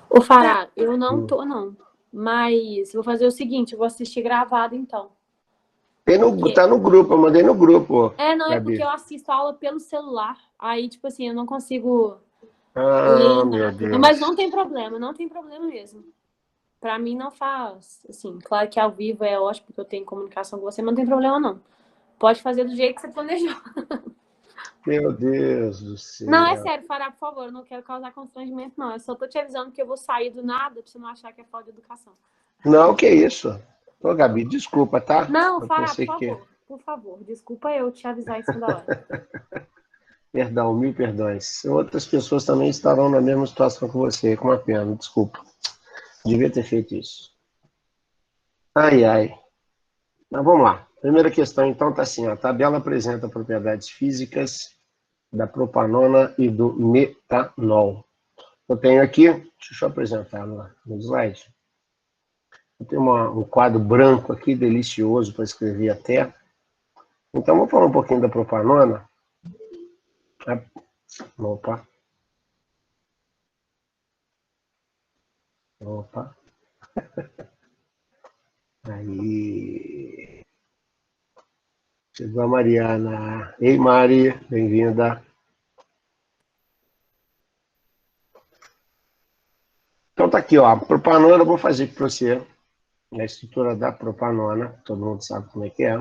Ô, Fará, eu não Hum. tô, não. Mas vou fazer o seguinte, eu vou assistir gravado, então. Tá Porque... no grupo, eu mandei no grupo, Não, é porque Gabi. eu assisto aula pelo celular. Aí, tipo assim, eu não consigo Ah, ler meu nada. Mas Deus. não tem problema, não tem problema mesmo. Pra mim não faz, assim, claro que ao vivo é ótimo, porque eu tenho comunicação com você, mas não tem problema, não. Pode fazer do jeito que você planejou. Meu Deus do Não, é céu. sério, Fará, por favor, eu não quero causar constrangimento, não. Eu só tô te avisando que eu vou sair do nada pra você não achar que é falta de educação. Não, que isso? Ô, Gabi, desculpa, tá? Não, Eu Fará, por pensei que... favor, por favor. Desculpa eu te avisar em cima da hora. Perdão, mil perdões. Outras pessoas também estarão na mesma situação que você, com uma pena, desculpa. Devia ter feito isso. Ai, ai. Mas vamos lá. Primeira questão, então, está assim, ó. A tabela apresenta propriedades físicas da propanona e do metanol. Eu tenho aqui, deixa eu apresentar no slide. Eu tenho um quadro branco aqui, delicioso para escrever até. Então, vamos falar um pouquinho da propanona. Opa, opa. Aí. Chegou a Mariana. Ei, Mari, bem-vinda. Então tá aqui, ó. A propanona, eu vou fazer aqui para você. A estrutura da propanona, todo mundo sabe como é que é.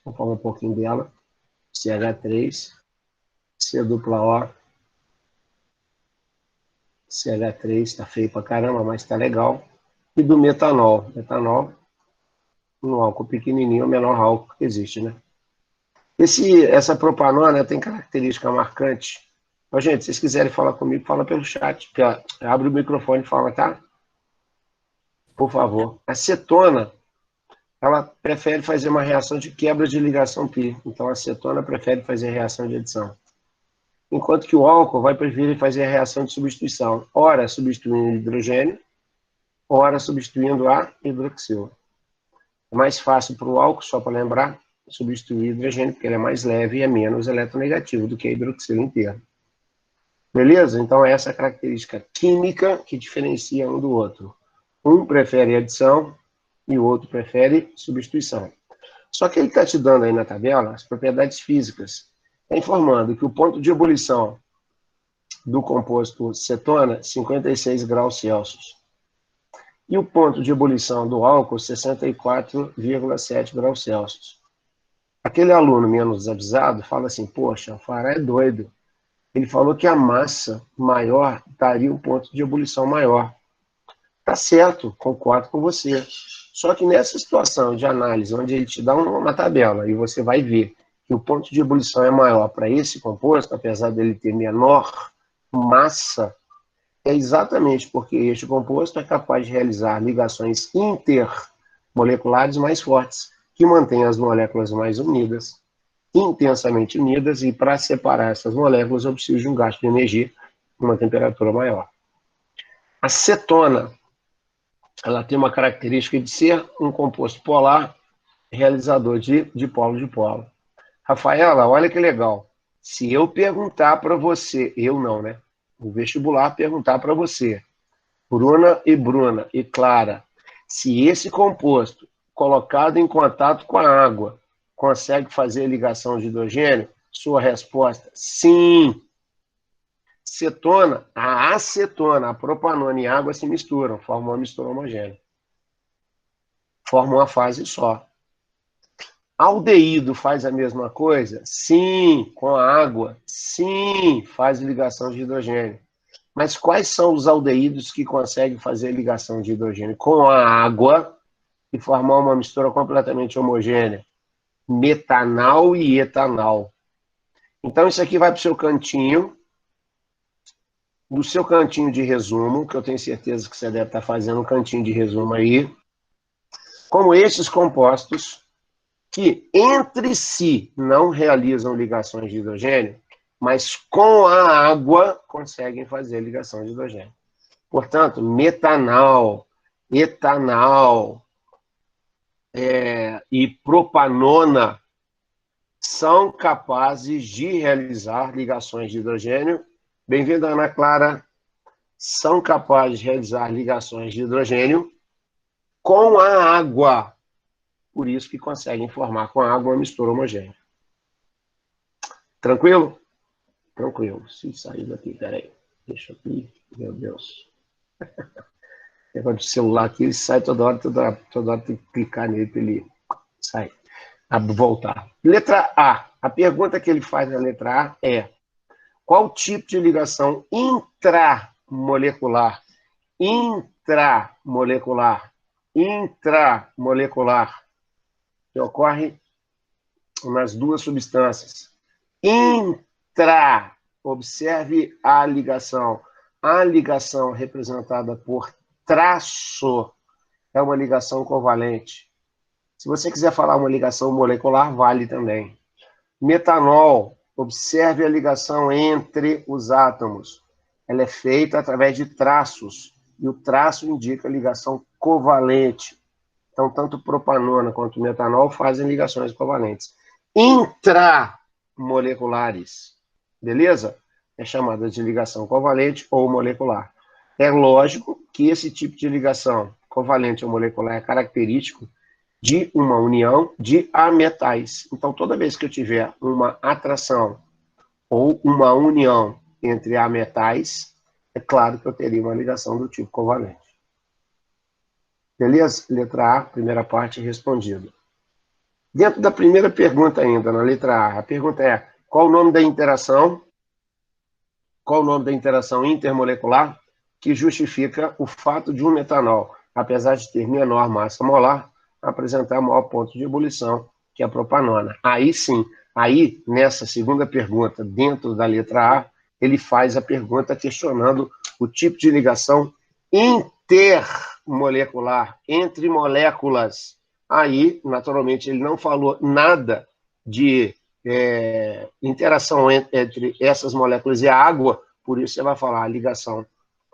Vou falar um pouquinho dela. CH3, C dupla O, CH3, tá feio pra caramba, mas tá legal. E do metanol. Metanol, um álcool pequenininho, é o menor álcool que existe, né? Essa propanona tem característica marcante. Ó, gente, se vocês quiserem falar comigo, fala pelo chat. Abre o microfone e fala, tá? Por favor. A cetona, ela prefere fazer uma reação de quebra de ligação pi. Então, a cetona prefere fazer reação de adição. Enquanto que o álcool vai preferir fazer a reação de substituição. Ora substituindo hidrogênio, ora substituindo a hidroxila. É mais fácil para o álcool, só para lembrar, substituir hidrogênio, porque ele é mais leve e é menos eletronegativo do que a hidroxila inteira. Beleza? Então, essa é a característica química que diferencia um do outro. Um prefere adição e o outro prefere substituição. Só que ele está te dando aí na tabela as propriedades físicas. Está informando que o ponto de ebulição do composto cetona, 56 graus Celsius. E o ponto de ebulição do álcool, 64,7 graus Celsius. Aquele aluno menos desavisado fala assim, poxa, o Fará é doido. Ele falou que a massa maior daria um ponto de ebulição maior. Tá certo, concordo com você. Só que nessa situação de análise, onde ele te dá uma tabela e você vai ver que o ponto de ebulição é maior para esse composto, apesar dele ter menor massa, é exatamente porque este composto é capaz de realizar ligações intermoleculares mais fortes, que mantêm as moléculas mais unidas, intensamente unidas, e para separar essas moléculas eu preciso de um gasto de energia com uma temperatura maior. A cetona, ela tem uma característica de ser um composto polar realizador de dipolo-dipolo. Rafaela, olha que legal. Se eu perguntar para você, eu não, né? O vestibular perguntar para você, Bruna e Clara, se esse composto colocado em contato com a água consegue fazer ligação de hidrogênio, sua resposta, sim. Cetona, a acetona, a propanona e a água se misturam, formam uma mistura homogênea. Formam uma fase só. Aldeído faz a mesma coisa? Sim, com a água. Sim, faz ligação de hidrogênio. Mas quais são os aldeídos que conseguem fazer ligação de hidrogênio com a água e formar uma mistura completamente homogênea? Metanal e etanal. Então, isso aqui vai para o seu cantinho, no seu cantinho de resumo, que eu tenho certeza que você deve estar fazendo um cantinho de resumo aí, como esses compostos que entre si não realizam ligações de hidrogênio, mas com a água conseguem fazer ligação de hidrogênio. Portanto, metanal, etanal e propanona são capazes de realizar ligações de hidrogênio. Bem-vinda, Ana Clara. são capazes de realizar ligações de hidrogênio com a água. Por isso que conseguem formar com a água uma mistura homogênea. Tranquilo? Tranquilo. Se sair daqui, peraí. Deixa eu ir. Meu Deus. O negócio do celular aqui, ele sai toda hora tem que clicar nele para ele sair. Voltar. Letra A. A pergunta que ele faz na letra A é: qual tipo de ligação intramolecular que ocorre nas duas substâncias? Observe a ligação. A ligação representada por traço é uma ligação covalente. Se você quiser falar uma ligação molecular, vale também. Metanol, observe a ligação entre os átomos. Ela é feita através de traços, e o traço indica ligação covalente. Então, tanto propanona quanto metanol fazem ligações covalentes. Intramoleculares, beleza? É chamada de ligação covalente ou molecular. É lógico que esse tipo de ligação covalente ou molecular é característico de uma união de ametais. Então, toda vez que eu tiver uma atração ou uma união entre ametais, é claro que eu teria uma ligação do tipo covalente. Beleza? Letra A, primeira parte respondida. Dentro da primeira pergunta ainda, na letra A pergunta é: qual o nome da interação? Qual o nome da interação intermolecular que justifica o fato de um metanol, apesar de ter menor massa molar, apresentar maior ponto de ebulição, que é a propanona? Aí sim, aí nessa segunda pergunta, dentro da letra A, ele faz a pergunta questionando o tipo de ligação intermolecular, entre moléculas. Aí, naturalmente, ele não falou nada de interação entre essas moléculas e a água, por isso você vai falar ligação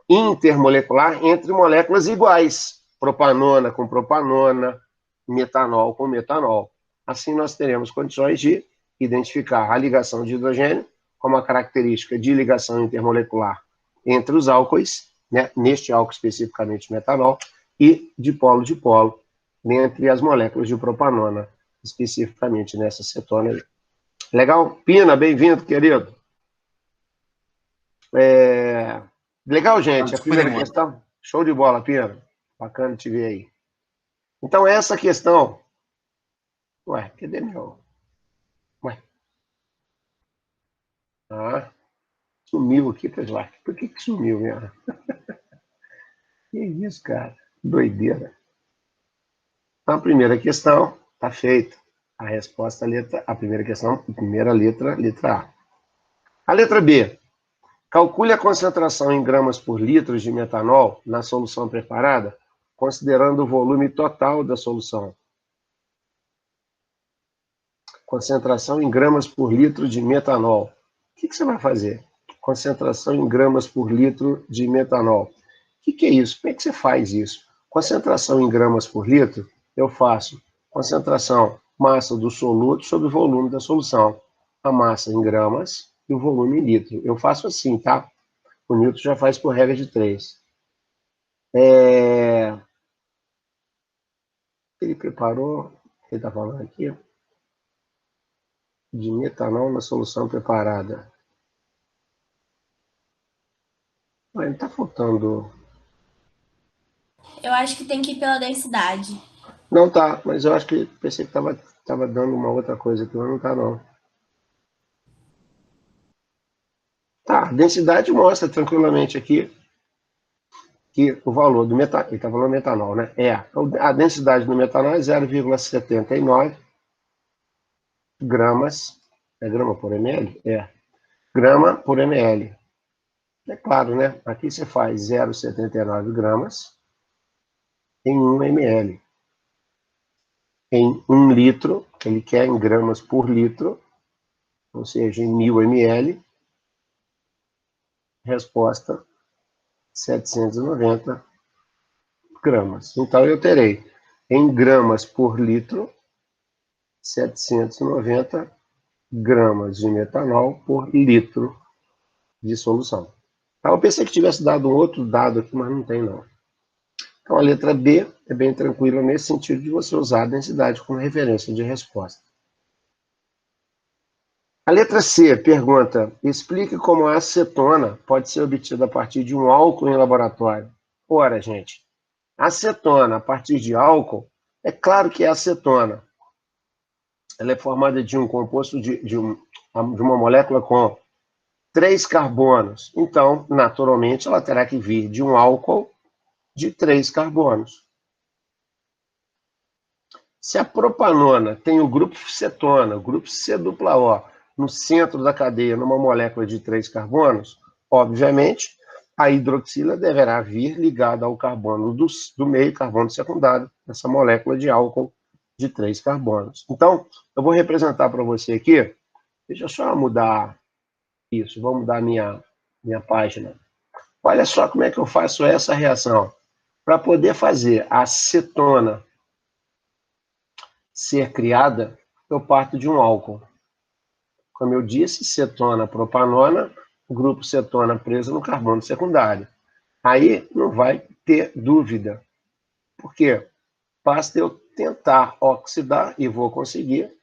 intermolecular entre moléculas iguais, propanona com propanona, metanol com metanol. Assim nós teremos condições de identificar a ligação de hidrogênio como uma característica de ligação intermolecular entre os álcoois, né, neste álcool especificamente metanol, e de polo entre as moléculas de propanona, especificamente nessa cetona aí. Legal? Pina, bem-vindo, querido. Legal, gente, a primeira questão. Show de bola, Pina. Bacana te ver aí. Então, essa questão... Ué, cadê meu... Ué. Ah, sumiu aqui, Tesla. Por que sumiu, minha? Que isso, cara? Doideira. Então, a primeira questão está feita. A resposta, a primeira questão, primeira letra A. A letra B. Calcule a concentração em gramas por litro de metanol na solução preparada, considerando o volume total da solução. Concentração em gramas por litro de metanol. O que você vai fazer? Concentração em gramas por litro de metanol. O que é isso? Como é que você faz isso? Concentração em gramas por litro, eu faço concentração, massa do soluto sobre o volume da solução. A massa em gramas e o volume em litro. Eu faço assim, tá? O Newton já faz por regra de 3. Ele preparou, ele está falando aqui, de metanol na solução preparada. Não está faltando... Eu acho que tem que ir pela densidade. Não tá, mas eu acho que pensei que estava dando uma outra coisa aqui, mas não está não. Tá, a densidade mostra tranquilamente aqui que o valor do metanol, ele está falando metanol, né? A densidade do metanol é 0,79 gramas. É grama por ml? Grama por ml. É claro, né? Aqui você faz 0,79 gramas em 1 ml. Em 1 litro, ele quer em gramas por litro, ou seja, em 1000 ml. Resposta, 790 gramas. Então, eu terei em gramas por litro, 790 gramas de metanol por litro de solução. Eu pensei que tivesse dado um outro dado aqui, mas não tem, não. Então, a letra B é bem tranquila nesse sentido de você usar a densidade como referência de resposta. A letra C pergunta, explique como a acetona pode ser obtida a partir de um álcool em laboratório. Ora, gente, acetona a partir de álcool, é claro que é acetona. Ela é formada de um composto de uma molécula com 3 carbonos. Então, naturalmente, ela terá que vir de um álcool de 3 carbonos. Se a propanona tem o grupo cetona, o grupo C-O, no centro da cadeia, numa molécula de 3 carbonos, obviamente, a hidroxila deverá vir ligada ao carbono do meio, carbono secundário, essa molécula de álcool de 3 carbonos. Então, eu vou representar para você aqui, deixa eu só mudar isso, vou mudar minha página. Olha só como é que eu faço essa reação. Para poder fazer a cetona ser criada, eu parto de um álcool. Como eu disse, cetona, propanona, o grupo cetona preso no carbono secundário. Aí não vai ter dúvida. Por quê? Basta eu tentar oxidar, e vou conseguir,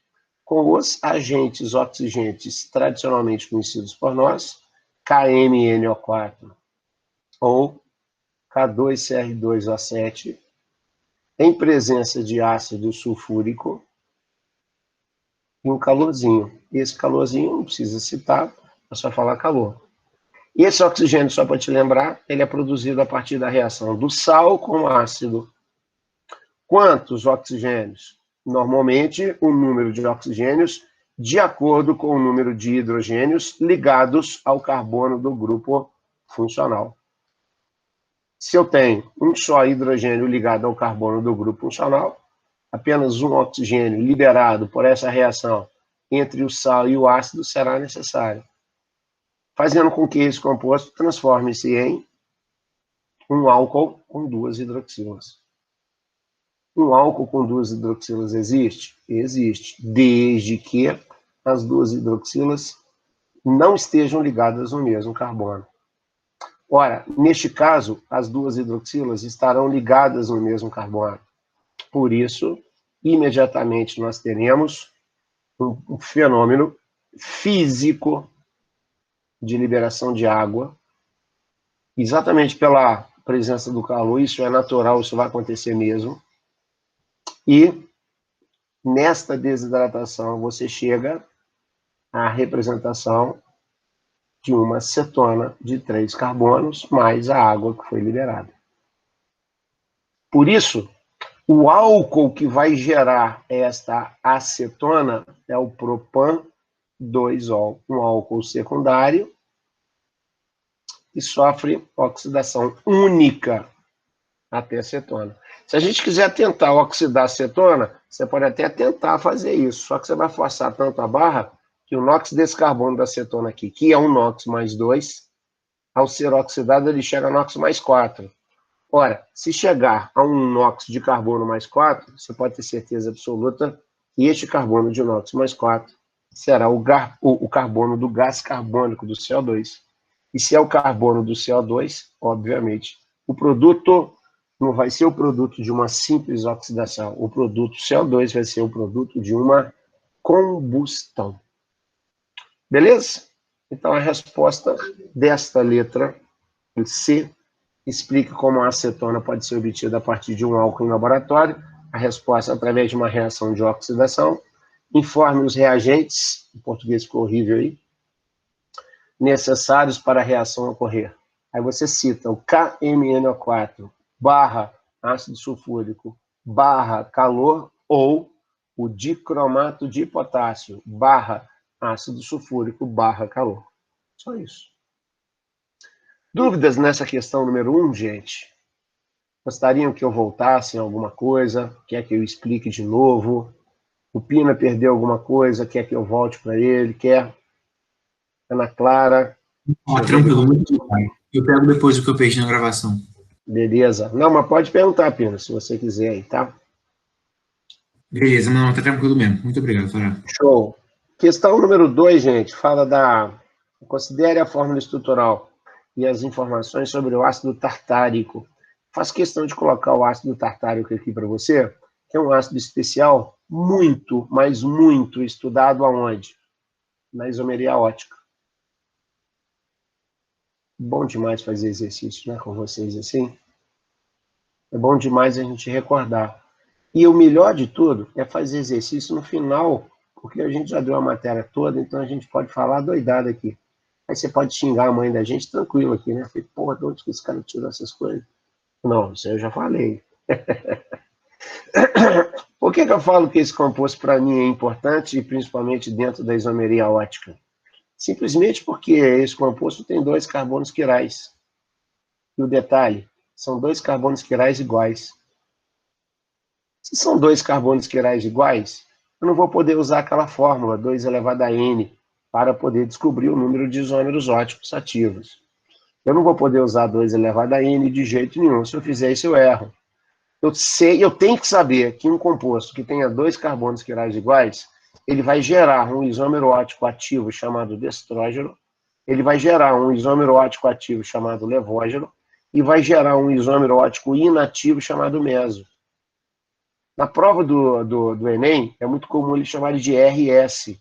com os agentes oxigentes tradicionalmente conhecidos por nós, KMNO4 ou K2CR2O7, em presença de ácido sulfúrico e um calorzinho. Esse calorzinho, não precisa citar, é só falar calor. E esse oxigênio, só para te lembrar, ele é produzido a partir da reação do sal com ácido. Quantos oxigênios? Normalmente, o número de oxigênios de acordo com o número de hidrogênios ligados ao carbono do grupo funcional. Se eu tenho um só hidrogênio ligado ao carbono do grupo funcional, apenas um oxigênio liberado por essa reação entre o sal e o ácido será necessário, fazendo com que esse composto transforme-se em um álcool com 2 hidroxilas. Um álcool com 2 hidroxilas existe? Existe, desde que as 2 hidroxilas não estejam ligadas no mesmo carbono. Ora, neste caso, as 2 hidroxilas estarão ligadas no mesmo carbono. Por isso, imediatamente nós teremos um fenômeno físico de liberação de água, exatamente pela presença do calor, isso é natural, isso vai acontecer mesmo. E nesta desidratação você chega à representação de uma cetona de 3 carbonos mais a água que foi liberada. Por isso, o álcool que vai gerar esta acetona é o propan-2-ol, um álcool secundário que sofre oxidação única até acetona. Se a gente quiser tentar oxidar acetona, você pode até tentar fazer isso, só que você vai forçar tanto a barra que o NOx desse carbono da acetona aqui, que é um NOx mais 2, ao ser oxidado ele chega a NOx mais 4. Ora, se chegar a um NOx de carbono mais 4, você pode ter certeza absoluta que este carbono de NOx mais 4 será o carbono do gás carbônico do CO2. E se é o carbono do CO2, obviamente, o produto não vai ser o produto de uma simples oxidação. O produto CO2 vai ser o produto de uma combustão. Beleza? Então, a resposta desta letra C explica como a acetona pode ser obtida a partir de um álcool em laboratório. A resposta é através de uma reação de oxidação. Informe os reagentes, em português ficou horrível aí, necessários para a reação ocorrer. Aí você cita o KMNO4 barra ácido sulfúrico barra calor ou o dicromato de potássio barra ácido sulfúrico barra calor. Só isso. Dúvidas nessa questão número 1, gente? Gostariam que eu voltasse em alguma coisa? Quer que eu explique de novo? O Pina perdeu alguma coisa? Quer que eu volte para ele? Quer? Ana Clara? Tranquilo, muito bem. Eu pego depois o que eu perdi na gravação. Beleza. Não, mas pode perguntar, Pina, se você quiser aí, tá? Beleza, não, tá tranquilo mesmo. Muito obrigado, Fará. Show. Questão número 2, gente, fala da... Considere a fórmula estrutural. e as informações sobre o ácido tartárico. Faço questão de colocar o ácido tartárico aqui para você, que é um ácido especial muito, mas muito estudado aonde? Na isomeria ótica. Bom demais fazer exercício, né, com vocês assim. É bom demais a gente recordar. E o melhor de tudo é fazer exercício no final, porque a gente já deu a matéria toda, então a gente pode falar doidada aqui. Aí você pode xingar a mãe da gente tranquilo aqui, né? Falei, porra, de onde que esse cara tirou essas coisas? Não, isso aí eu já falei. Por que eu falo que esse composto para mim é importante, e principalmente dentro da isomeria ótica? Simplesmente porque esse composto tem 2 carbonos quirais. E o detalhe, são 2 carbonos quirais iguais. Se são 2 carbonos quirais iguais, eu não vou poder usar aquela fórmula 2 elevado a n para poder descobrir o número de isômeros óticos ativos. Eu não vou poder usar 2 elevado a n de jeito nenhum. Se eu fizer isso, eu erro. Eu tenho que saber que um composto que tenha 2 carbonos quirais iguais, ele vai gerar um isômero ótico ativo chamado destrógeno, ele vai gerar um isômero ótico ativo chamado levógeno, e vai gerar um isômero ótico inativo chamado meso. Na prova do Enem, é muito comum eles chamarem de RS,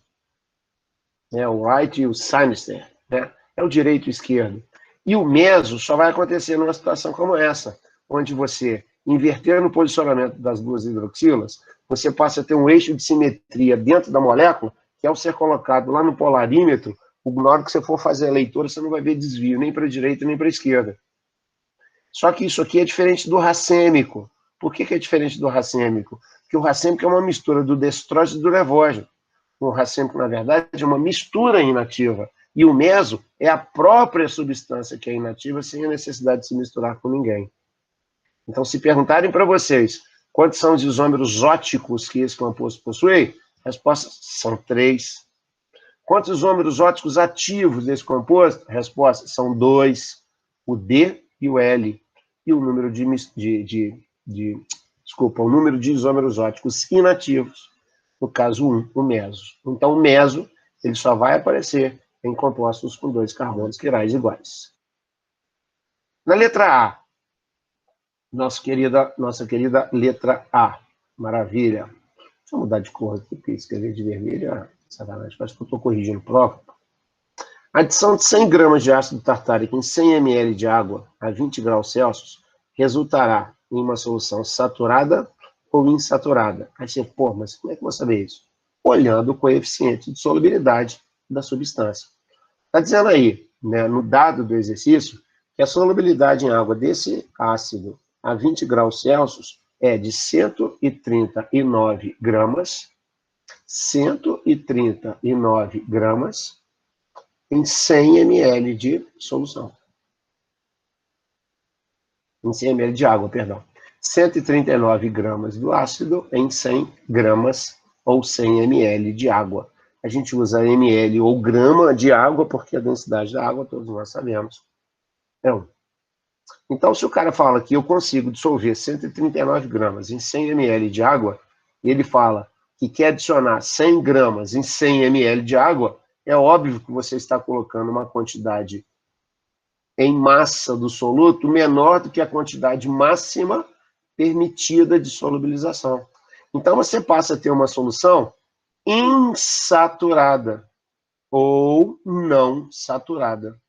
né? O right e o sinister, né? É o direito e o esquerdo. E o meso só vai acontecer numa situação como essa, onde você, invertendo o posicionamento das 2 hidroxilas, você passa a ter um eixo de simetria dentro da molécula, que ao ser colocado lá no polarímetro, na hora que você for fazer a leitura, você não vai ver desvio nem para a direita nem para a esquerda. Só que isso aqui é diferente do racêmico. Por que é diferente do racêmico? Porque o racêmico é uma mistura do destrógeno e do levógeno. O racêmico, na verdade, é uma mistura inativa. E o meso é a própria substância que é inativa, sem a necessidade de se misturar com ninguém. Então, se perguntarem para vocês quantos são os isômeros óticos que esse composto possui, a resposta são 3. Quantos isômeros óticos ativos desse composto? A resposta são 2, o D e o L. E o número o número de isômeros óticos inativos, no caso 1, o meso. Então, o meso ele só vai aparecer em compostos com 2 carbonos quirais iguais. Na letra A, nossa querida letra A. Maravilha. Deixa eu mudar de cor aqui, porque escrever de vermelho é sacanagem. Acho que eu estou corrigindo prova. A adição de 100 gramas de ácido tartárico em 100 ml de água a 20 graus Celsius resultará em uma solução saturada ou insaturada. Aí você, pô, mas como é que eu vou saber isso? Olhando o coeficiente de solubilidade da substância. Está dizendo aí, né, no dado do exercício, que a solubilidade em água desse ácido a 20 graus Celsius é de 139 gramas, 139 gramas em 100 ml de solução. Em 100 ml de água, perdão. 139 gramas do ácido em 100 gramas ou 100 ml de água. A gente usa ml ou grama de água porque a densidade da água, todos nós sabemos, é 1. Então, se o cara fala que eu consigo dissolver 139 gramas em 100 ml de água, e ele fala que quer adicionar 100 gramas em 100 ml de água, é óbvio que você está colocando uma quantidade em massa do soluto menor do que a quantidade máxima permitida de solubilização. Então, você passa a ter uma solução insaturada ou não saturada.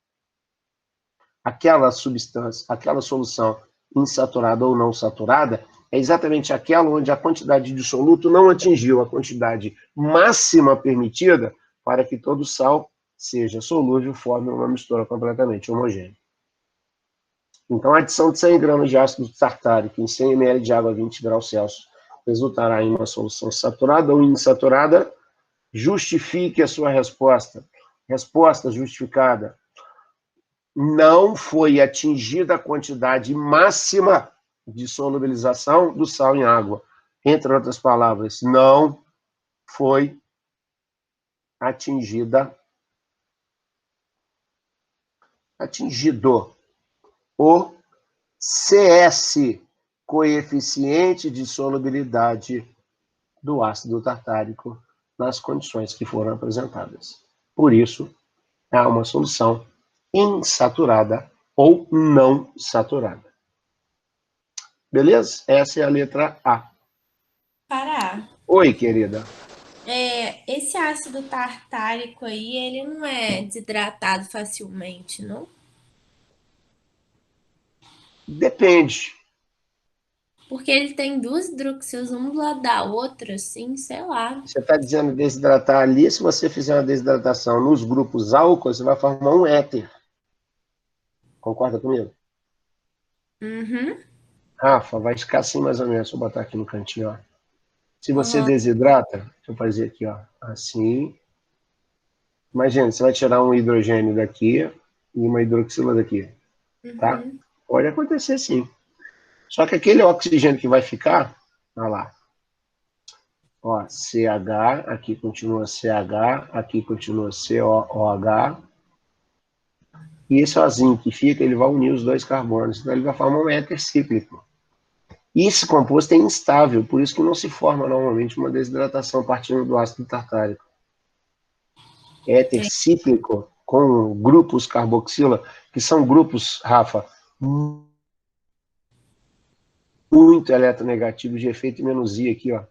Aquela substância, aquela solução insaturada ou não saturada, é exatamente aquela onde a quantidade de soluto não atingiu a quantidade máxima permitida para que todo sal seja solúvel e forme uma mistura completamente homogênea. Então, a adição de 100 gramas de ácido tartárico em 100 ml de água a 20 graus Celsius resultará em uma solução saturada ou insaturada. Justifique a sua resposta. Resposta justificada. Não foi atingida a quantidade máxima de solubilização do sal em água. Entre outras palavras, não foi atingido o CS, coeficiente de solubilidade do ácido tartárico nas condições que foram apresentadas. Por isso, há uma solução insaturada ou não saturada. Beleza? Essa é a letra A. Parar. Oi, querida. Esse ácido tartárico aí, ele não é desidratado facilmente, não? Depende. Porque ele tem duas hidroxilas, uma do lado da outra, assim, sei lá. Você está dizendo desidratar ali, se você fizer uma desidratação nos grupos álcool, você vai formar um éter. Concorda comigo? Uhum. Rafa, vai ficar assim mais ou menos. Deixa eu botar aqui no cantinho, ó. Se você Uhum. desidrata, deixa eu fazer aqui, ó. Assim. Imagina, você vai tirar um hidrogênio daqui e uma hidroxila daqui, tá? Uhum. Pode acontecer sim. Só que aquele oxigênio que vai ficar, olha lá. Ó, CH, aqui continua CH, aqui continua COOH. E esse Ozinho que fica, ele vai unir os dois carbonos. Então ele vai formar um éter cíclico. E esse composto é instável, por isso que não se forma normalmente uma desidratação partindo do ácido tartárico. Éter cíclico com grupos carboxila, que são grupos, Rafa, muito eletronegativos de efeito menos I aqui, ó.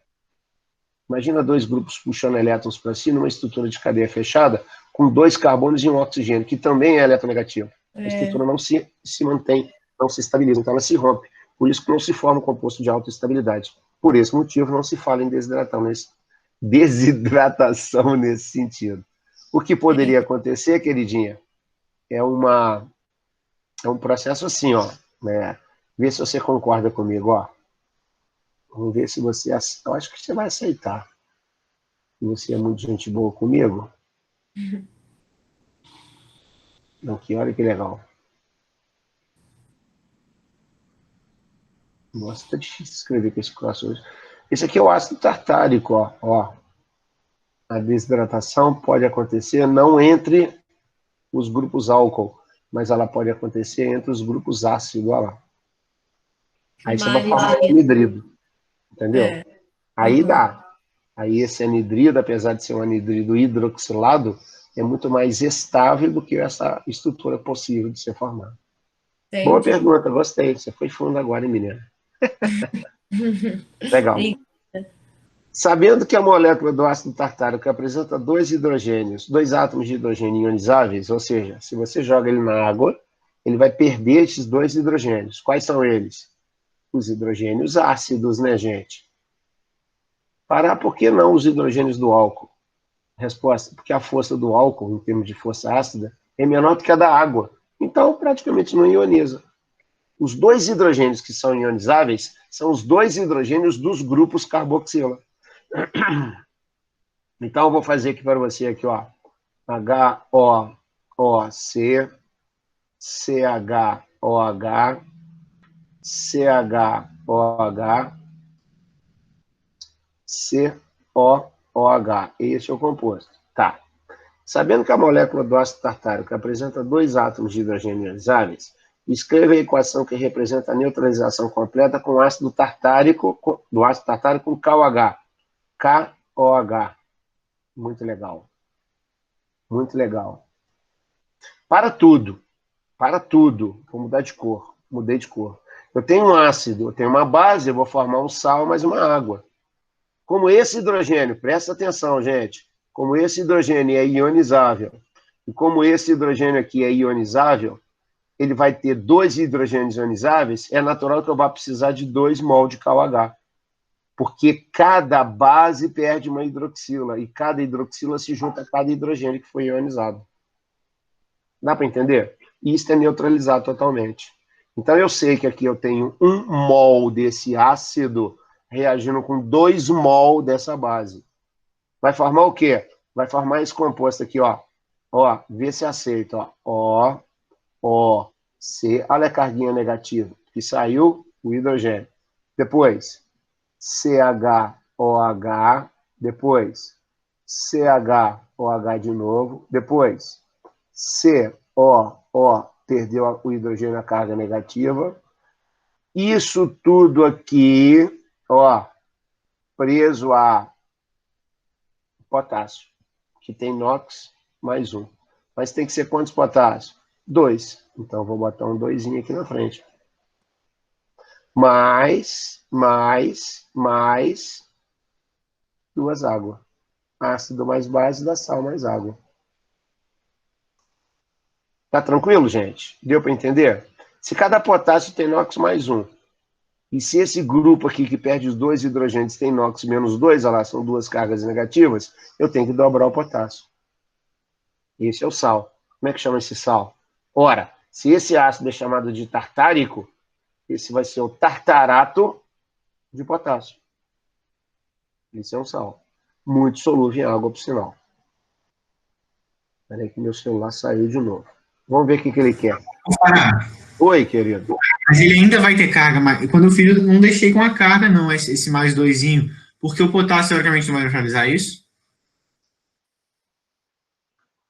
Imagina dois grupos puxando elétrons para si numa estrutura de cadeia fechada com dois carbonos e um oxigênio, que também é eletronegativo. A estrutura não se mantém, não se estabiliza, então ela se rompe. Por isso que não se forma um composto de alta estabilidade. Por esse motivo, não se fala em desidratação nesse sentido. O que poderia acontecer, queridinha, é um processo assim, ó, né? Vê se você concorda comigo, ó. Vamos ver se você... Eu acho que você vai aceitar. Você é muito gente boa comigo. Aqui, olha que legal. Nossa, tá difícil escrever com esse cross hoje. Esse aqui é o ácido tartárico, ó. A desidratação pode acontecer não entre os grupos álcool, mas ela pode acontecer entre os grupos ácido, olha lá. Aí você vai formar um anidrido, entendeu? Aí dá. Aí esse anidrido, apesar de ser um anidrido hidroxilado, é muito mais estável do que essa estrutura possível de ser formada. Boa pergunta, gostei. Você foi fundo agora, hein, menina? Legal. Sabendo que a molécula do ácido tartárico apresenta dois hidrogênios, dois átomos de hidrogênio ionizáveis, ou seja, se você joga ele na água, ele vai perder esses dois hidrogênios. Quais são eles? Os hidrogênios ácidos, né, gente? Parar, por que não os hidrogênios do álcool? Resposta, porque a força do álcool, em termos de força ácida, é menor do que a da água. Então, praticamente não ioniza. Os dois hidrogênios que são ionizáveis são os dois hidrogênios dos grupos carboxila. Então, eu vou fazer aqui para você, aqui, ó. HOOC, CHOH, CHOH, COOH. Esse é o composto. Tá. Sabendo que a molécula do ácido tartárico apresenta dois átomos de hidrogênio ionizáveis, escreva a equação que representa a neutralização completa com ácido tartárico, do ácido tartárico com KOH. KOH. Muito legal. Muito legal. Para tudo. Para tudo. Vou mudar de cor. Mudei de cor. Eu tenho um ácido, eu tenho uma base, eu vou formar um sal mais uma água. Como esse hidrogênio, presta atenção, gente. Como esse hidrogênio é ionizável, e como esse hidrogênio aqui é ionizável, ele vai ter dois hidrogênios ionizáveis, é natural que eu vá precisar de 2 mol de KOH. Porque cada base perde uma hidroxila, e cada hidroxila se junta a cada hidrogênio que foi ionizado. Dá para entender? E isso é neutralizado totalmente. Então eu sei que aqui eu tenho 1 mol desse ácido reagindo com 2 mol dessa base. Vai formar o quê? Vai formar esse composto aqui, ó. Ó, vê se aceita, ó. O, C. Olha a carguinha negativa, que saiu o hidrogênio. Depois, CHOH. Depois, CHOH de novo. Depois, COO, perdeu o hidrogênio, a carga negativa. Isso tudo aqui, ó, preso a potássio, que tem NOx mais 1. Mas tem que ser quantos potássios? 2. Então, vou botar um 2 aqui na frente. Mais 2 águas. Ácido mais base dá sal mais água. Tá tranquilo, gente? Deu para entender? Se cada potássio tem NOx mais 1, e se esse grupo aqui que perde os 2 hidrogênios tem NOx menos 2, olha lá, são 2 cargas negativas, eu tenho que dobrar o potássio. Esse é o sal. Como é que chama esse sal? Ora, se esse ácido é chamado de tartárico, esse vai ser o tartarato de potássio. Esse é um sal. Muito solúvel em água, por sinal. Espera aí que meu celular saiu de novo. Vamos ver o que ele quer. Oi, querido. Mas ele ainda vai ter carga. Quando eu fiz, eu não deixei com a carga, não, esse mais 2, porque o potássio, teoricamente, não vai neutralizar isso?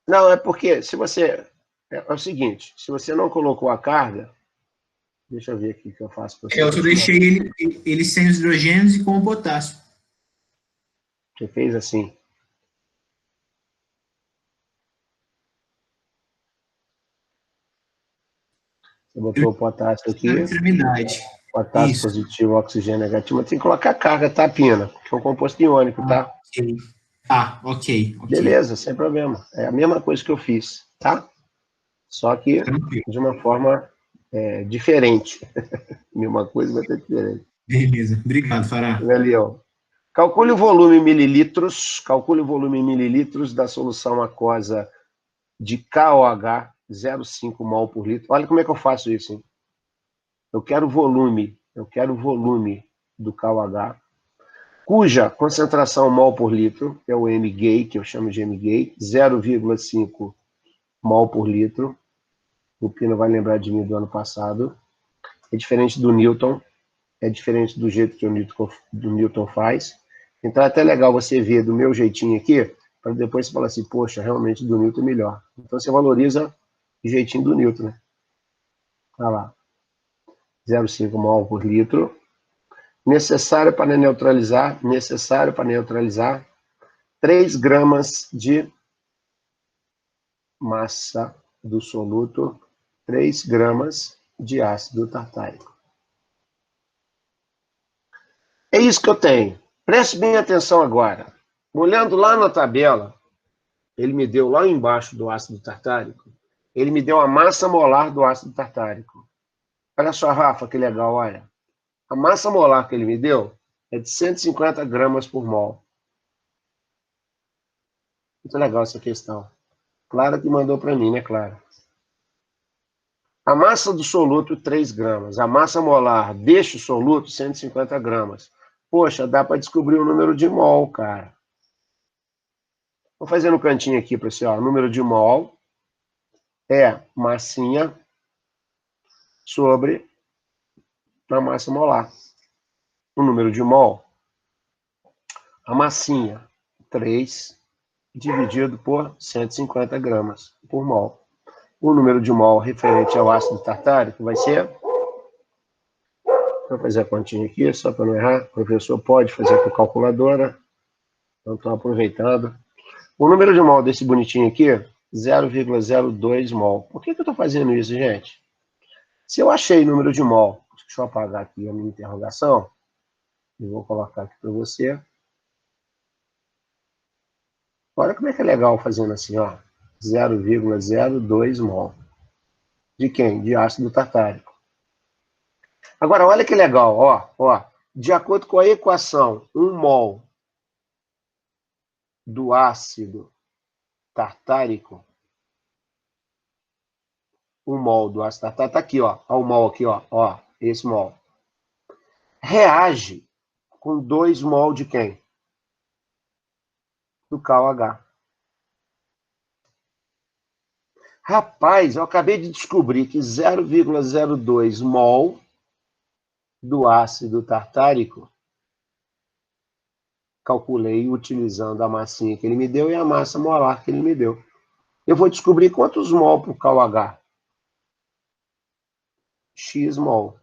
Não, é porque se você... É o seguinte, se você não colocou a carga... Deixa eu ver aqui o que eu faço para você. Eu só deixei ele sem os hidrogênios e com o potássio. Você fez assim. Você botou o potássio aqui. Extremidade. Potássio Isso. positivo, oxigênio negativo. Mas tem que colocar a carga, tá, Pina? Que é um composto iônico, tá? Ok. Ah, ok. Beleza, sem problema. É a mesma coisa que eu fiz, tá? Só que de uma forma diferente. Mesma coisa vai ter diferente. Beleza. Obrigado, Fará. Valeu. Calcule o volume em mililitros. Calcule o volume em mililitros da solução aquosa de KOH 0,5 mol por litro. Olha como é que eu faço isso, hein? Eu quero o volume do KOH, cuja concentração mol por litro é o mGay, que eu chamo de mGay, 0,5 mol por litro. O Pino vai lembrar de mim do ano passado. É diferente do Newton, é diferente do jeito que o Newton faz. Então é até legal você ver do meu jeitinho aqui, para depois você falar assim, poxa, realmente do Newton é melhor. Então você valoriza o jeitinho do Newton, né? Olha lá. 0,5 mol por litro. Necessário para neutralizar 3 gramas de massa do soluto, 3 gramas de ácido tartárico. É isso que eu tenho. Preste bem atenção agora. Olhando lá na tabela, ele me deu lá embaixo do ácido tartárico, ele me deu a massa molar do ácido tartárico. Olha só, Rafa, que legal, olha. A massa molar que ele me deu é de 150 gramas por mol. Muito legal essa questão. Clara que mandou para mim, né, Clara? A massa do soluto, 3 gramas. A massa molar deste soluto, 150 gramas. Poxa, dá para descobrir o número de mol, cara. Vou fazer no cantinho aqui para você, ó. O número de mol é massinha sobre a massa molar. O número de mol, a massinha, 3 dividido por 150 gramas por mol. O número de mol referente ao ácido tartárico vai ser... Vou fazer a continha aqui, só para não errar. O professor pode fazer com a calculadora. Então, estou aproveitando. O número de mol desse bonitinho aqui, 0,02 mol. Por que eu estou fazendo isso, gente? Se eu achei o número de mol, deixa eu apagar aqui a minha interrogação, e vou colocar aqui para você. Olha como é que é legal fazendo assim, ó. 0,02 mol. De quem? De ácido tartárico. Agora, olha que legal, ó. De acordo com a equação, 1 mol do ácido tartárico, 1 mol do ácido tartárico, tá aqui, ó. Ó o mol aqui, ó. Esse mol. Reage com 2 mol de quem? Do KOH. Rapaz, eu acabei de descobrir que 0,02 mol do ácido tartárico, calculei utilizando a massinha que ele me deu e a massa molar que ele me deu. Eu vou descobrir quantos mol por KOH. X mol.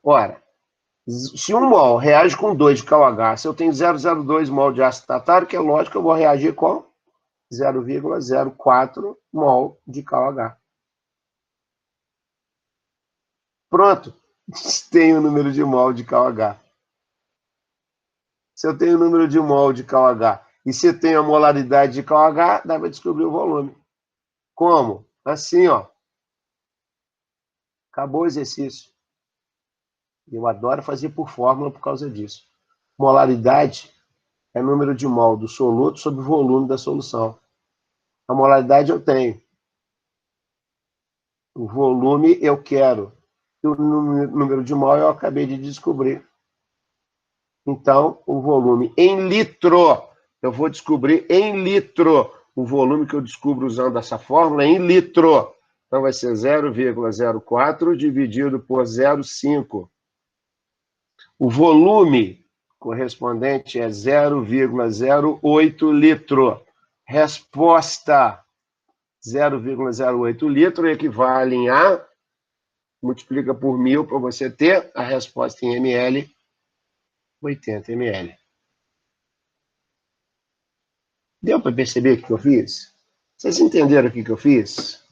Ora, se 1 mol reage com 2 de KOH, se eu tenho 0,02 mol de ácido tartárico, é lógico que eu vou reagir com 0,04 mol de KOH. Pronto. Tem o número de mol de KOH. Se eu tenho o número de mol de KOH e se tem a molaridade de KOH, dá para descobrir o volume. Como? Assim, ó. Acabou o exercício. Eu adoro fazer por fórmula por causa disso. Molaridade é número de mol do soluto sobre o volume da solução. A molaridade eu tenho. O volume eu quero. E o número de mol eu acabei de descobrir. Então, o volume em litro, eu vou descobrir em litro. O volume que eu descubro usando essa fórmula é em litro. Então, vai ser 0,04 dividido por 0,5. O volume correspondente é 0,08 litro. Resposta: 0,08 litro equivale a, multiplica por 1000 para você ter a resposta em ml, 80 ml. Deu para perceber o que eu fiz? Vocês entenderam o que eu fiz?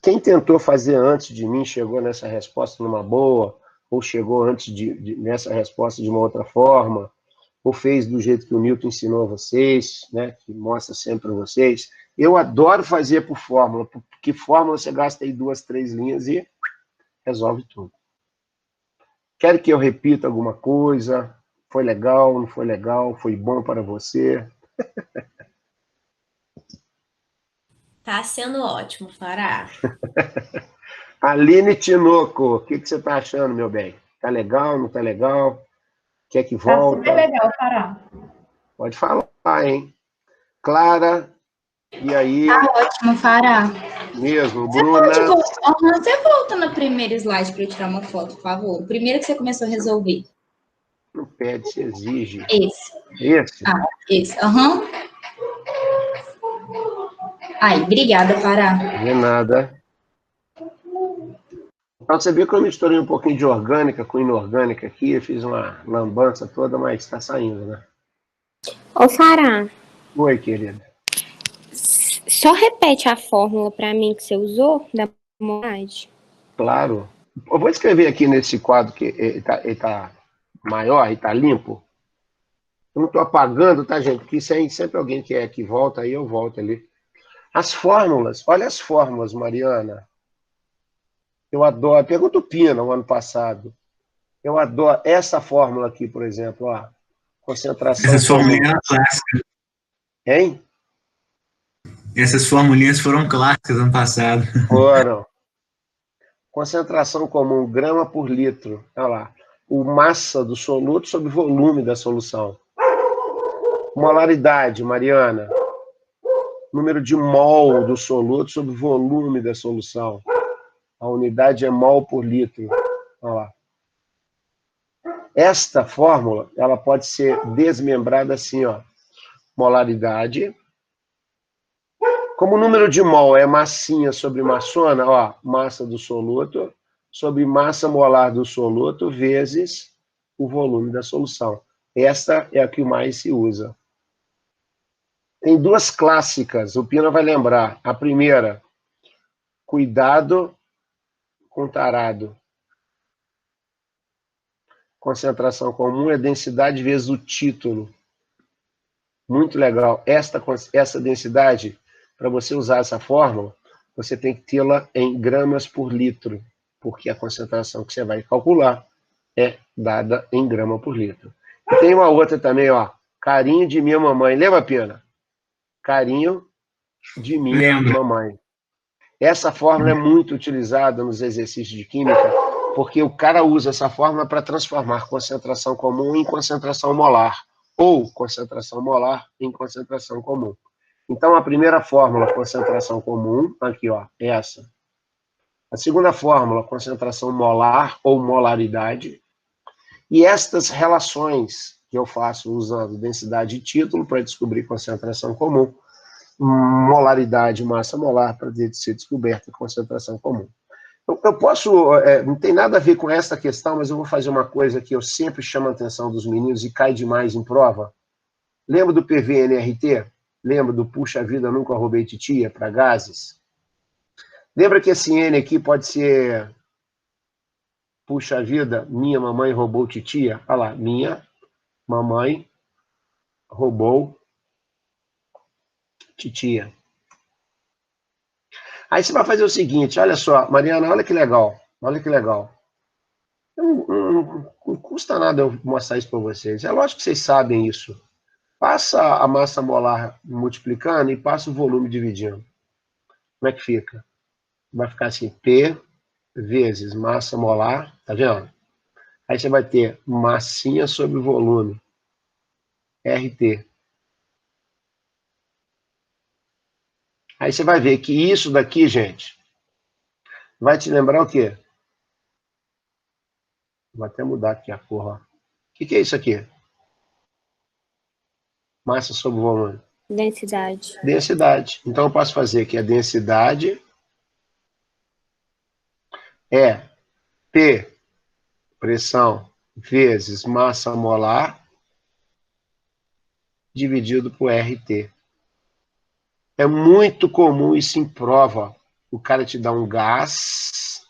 Quem tentou fazer antes de mim chegou nessa resposta numa boa, ou chegou antes nessa resposta de uma outra forma, ou fez do jeito que o Newton ensinou a vocês, né, que mostra sempre para vocês. Eu adoro fazer por fórmula, porque fórmula você gasta aí 2, 3 linhas e resolve tudo. Quer que eu repita alguma coisa? Foi legal, não foi legal? Foi bom para você? Tá sendo ótimo, Fará. Aline Tinoco, o que você está achando, meu bem? Tá legal, não tá legal? Quer que Tá volta? super legal, Fará. Pode falar, hein? Clara, e aí? Tá ótimo, Fará. Mesmo, Você Bruna? pode voltar, você volta no primeiro slide para eu tirar uma foto, por favor. O primeiro que você começou a resolver. Não pede, se exige. Esse. Esse? Ah, esse. Aham. Aí, obrigada, Fará. De nada. Então, você viu que eu misturei um pouquinho de orgânica com inorgânica aqui, eu fiz uma lambança toda, mas está saindo, né? Ô, Fará, Oi, querida. só repete a fórmula para mim que você usou da molaridade. Claro. Eu vou escrever aqui nesse quadro que ele tá maior e está limpo. Eu não estou apagando, tá, gente? Porque sempre alguém quer que volta, aí eu volto ali. As fórmulas, olha as fórmulas, Mariana. Eu adoro. Pergunta o Pina, o ano passado. Eu adoro essa fórmula aqui, por exemplo, ó. Concentração. Essas formulinhas clássicas. Hein? Essas formulinhas foram clássicas ano passado. Foram. Concentração comum, grama por litro. Olha lá. O massa do soluto sobre volume da solução. Molaridade, Mariana. Número de mol do soluto sobre volume da solução. A unidade é mol por litro. Olha lá. Esta fórmula, ela pode ser desmembrada assim, ó. Molaridade. Como o número de mol é massinha sobre massona, ó, massa do soluto, sobre massa molar do soluto, vezes o volume da solução. Esta é a que mais se usa. Tem duas clássicas, o Pina vai lembrar. A primeira, cuidado com tarado. Concentração comum é densidade vezes o título. Muito legal. Essa densidade, para você usar essa fórmula, você tem que tê-la em gramas por litro, porque a concentração que você vai calcular é dada em grama por litro. E tem uma outra também, ó. Carinho de minha mamãe. Lembra, Pina? Carinho de minha mamãe. Essa fórmula é muito utilizada nos exercícios de química, porque o cara usa essa fórmula para transformar concentração comum em concentração molar, ou concentração molar em concentração comum. Então, a primeira fórmula, concentração comum, aqui, ó, é essa. A segunda fórmula, concentração molar ou molaridade. E estas relações que eu faço usando densidade e título para descobrir concentração comum, molaridade, massa molar, para ser descoberta concentração comum. Eu posso, não tem nada a ver com essa questão, mas eu vou fazer uma coisa que eu sempre chamo a atenção dos meninos e cai demais em prova. Lembra do PVNRT? Lembra do puxa vida, nunca roubei titia para gases? Lembra que esse N aqui pode ser Puxa vida, minha mamãe roubou titia. Olha lá, minha mamãe roubou titia. Aí você vai fazer o seguinte, olha só, Mariana, olha que legal. Olha que legal. Não custa nada eu mostrar isso para vocês. É lógico que vocês sabem isso. Passa a massa molar multiplicando e passa o volume dividindo. Como é que fica? Vai ficar assim, P vezes massa molar, tá vendo? Aí você vai ter massinha sobre volume, RT. Aí você vai ver que isso daqui, gente, vai te lembrar o quê? Vou até mudar aqui a cor, ó. O que é isso aqui? Massa sobre volume. Densidade. Densidade. Então eu posso fazer que a densidade é P, pressão, vezes massa molar, dividido por RT. É muito comum isso em prova. O cara te dá um gás,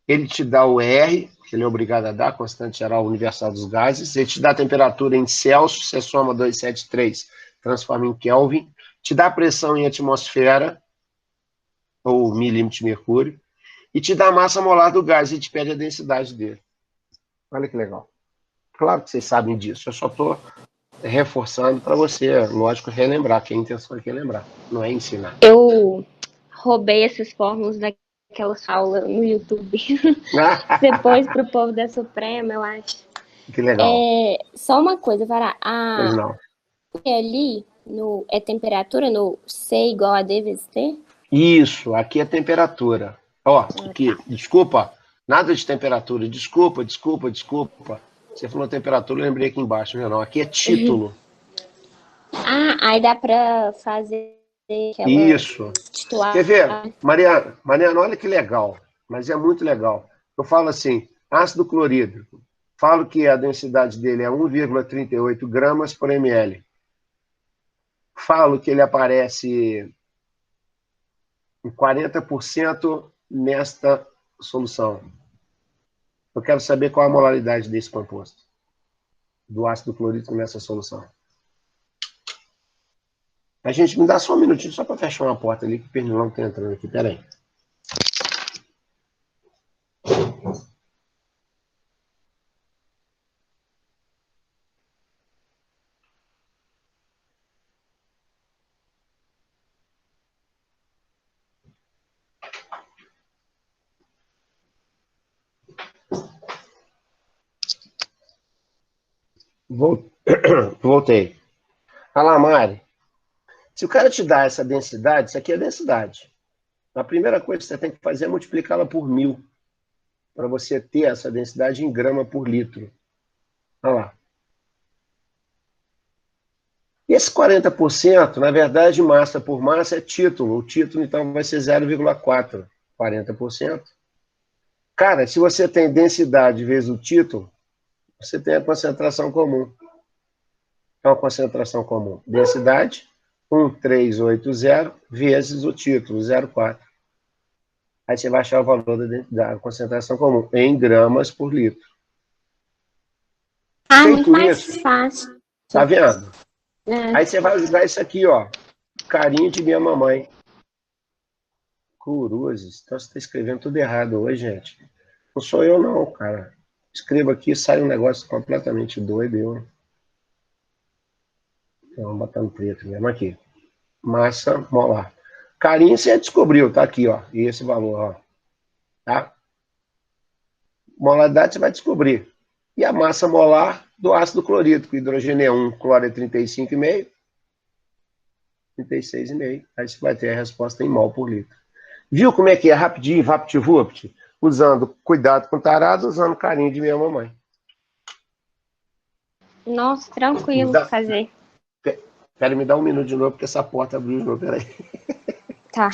ele te dá o R, que ele é obrigado a dar, constante geral universal dos gases, ele te dá a temperatura em Celsius, você soma 273, transforma em Kelvin, te dá a pressão em atmosfera, ou milímetro de mercúrio, e te dá a massa molar do gás, e te pede a densidade dele. Olha que legal. Claro que vocês sabem disso, eu só estou reforçando para você, lógico, relembrar, que a intenção aqui é lembrar, não é ensinar. Eu roubei essas fórmulas daquelas aulas no YouTube. Depois pro povo da Suprema, eu acho. Que legal. Só uma coisa, Vará. Pois não. Ali é temperatura no C igual a D vezes T? Isso, aqui é temperatura. Ó, aqui, desculpa, nada de temperatura. Desculpa. Você falou temperatura, eu lembrei aqui embaixo, não, não. Aqui é título. Aí dá pra fazer aquela Isso. titular. Quer ver? Mariana, olha que legal, mas é muito legal. Eu falo assim, ácido clorídrico. Falo que a densidade dele é 1,38 gramas por ml. Falo que ele aparece em 40% nesta solução. Eu quero saber qual a molaridade desse composto, do ácido clorídrico nessa solução. A gente me dá só um minutinho, só para fechar uma porta ali, que o pernilongo está entrando aqui. Pera aí. Voltei. Olha lá, Mari. Se o cara te dá essa densidade, isso aqui é densidade. A primeira coisa que você tem que fazer é multiplicá-la por 1000, para você ter essa densidade em grama por litro. Olha lá. E esse 40%, na verdade, massa por massa é título. O título, então, vai ser 0,4. 40%. Cara, se você tem densidade vezes o título, você tem a concentração comum. É uma concentração comum. Densidade, 1380 vezes o título, 0,4. Aí você vai achar o valor da concentração comum, em gramas por litro. Muito Feito mais isso, fácil. tá vendo? É. Aí você vai jogar isso aqui, ó. Carinho de minha mamãe. Cruzes. Então você está escrevendo tudo errado hoje, gente. Não sou eu, não, cara. Escrevo aqui, sai um negócio completamente doido. Então, vamos botar no preto mesmo aqui. Massa molar. Carinho você descobriu, tá aqui, ó. E esse valor, ó. Tá? Molaridade você vai descobrir. E a massa molar do ácido clorídrico. Hidrogênio é 1, cloro é 35,5. 36,5. Aí você vai ter a resposta em mol por litro. Viu como é que é rapidinho, vapt-vupt? Usando cuidado com tarado, usando carinho de minha mamãe. Nossa, tranquilo fazer. Pera, me dá um minuto de novo, porque essa porta abriu de novo. Peraí. Tá.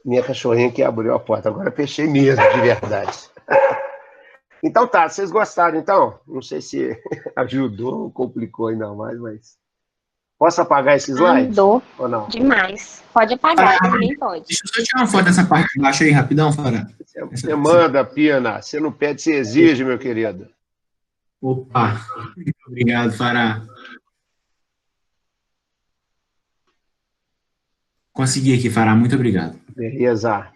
Minha cachorrinha que abriu a porta. Agora fechei mesmo, de verdade. Então tá, vocês gostaram então? Não sei se ajudou ou complicou ainda mais, mas... Posso apagar esse slide? Andou Ou não? demais. Pode apagar, também pode. Deixa eu só tirar uma foto dessa parte de baixo aí, rapidão, Fará. Você manda, Pina. Você não pede, você exige, meu querido. Opa, muito obrigado, Fará. Consegui aqui, Fará, muito obrigado. Beleza.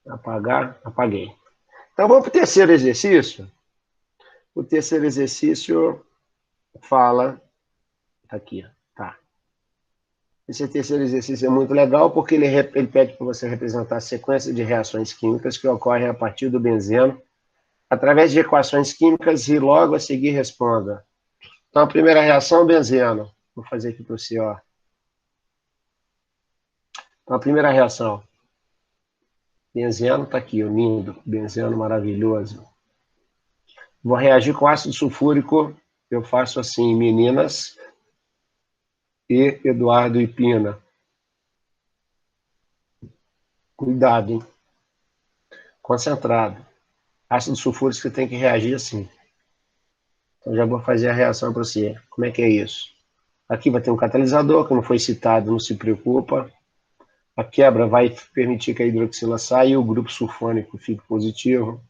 Apagar? Apaguei. Então vamos para o terceiro exercício. O terceiro exercício fala... Tá aqui, tá. Esse terceiro exercício é muito legal porque ele pede para você representar a sequência de reações químicas que ocorrem a partir do benzeno através de equações químicas e logo a seguir responda. Então, a primeira reação, benzeno. Vou fazer aqui para você, ó. Então, a primeira reação. Benzeno está aqui, o lindo. Benzeno maravilhoso. Vou reagir com ácido sulfúrico. Eu faço assim, meninas e Eduardo e Pina. Cuidado, hein? Concentrado. Ácido sulfúrico você tem que reagir assim. Então, já vou fazer a reação para você. Como é que é isso? Aqui vai ter um catalisador, que não foi citado, não se preocupa. A quebra vai permitir que a hidroxila saia e o grupo sulfônico fique positivo.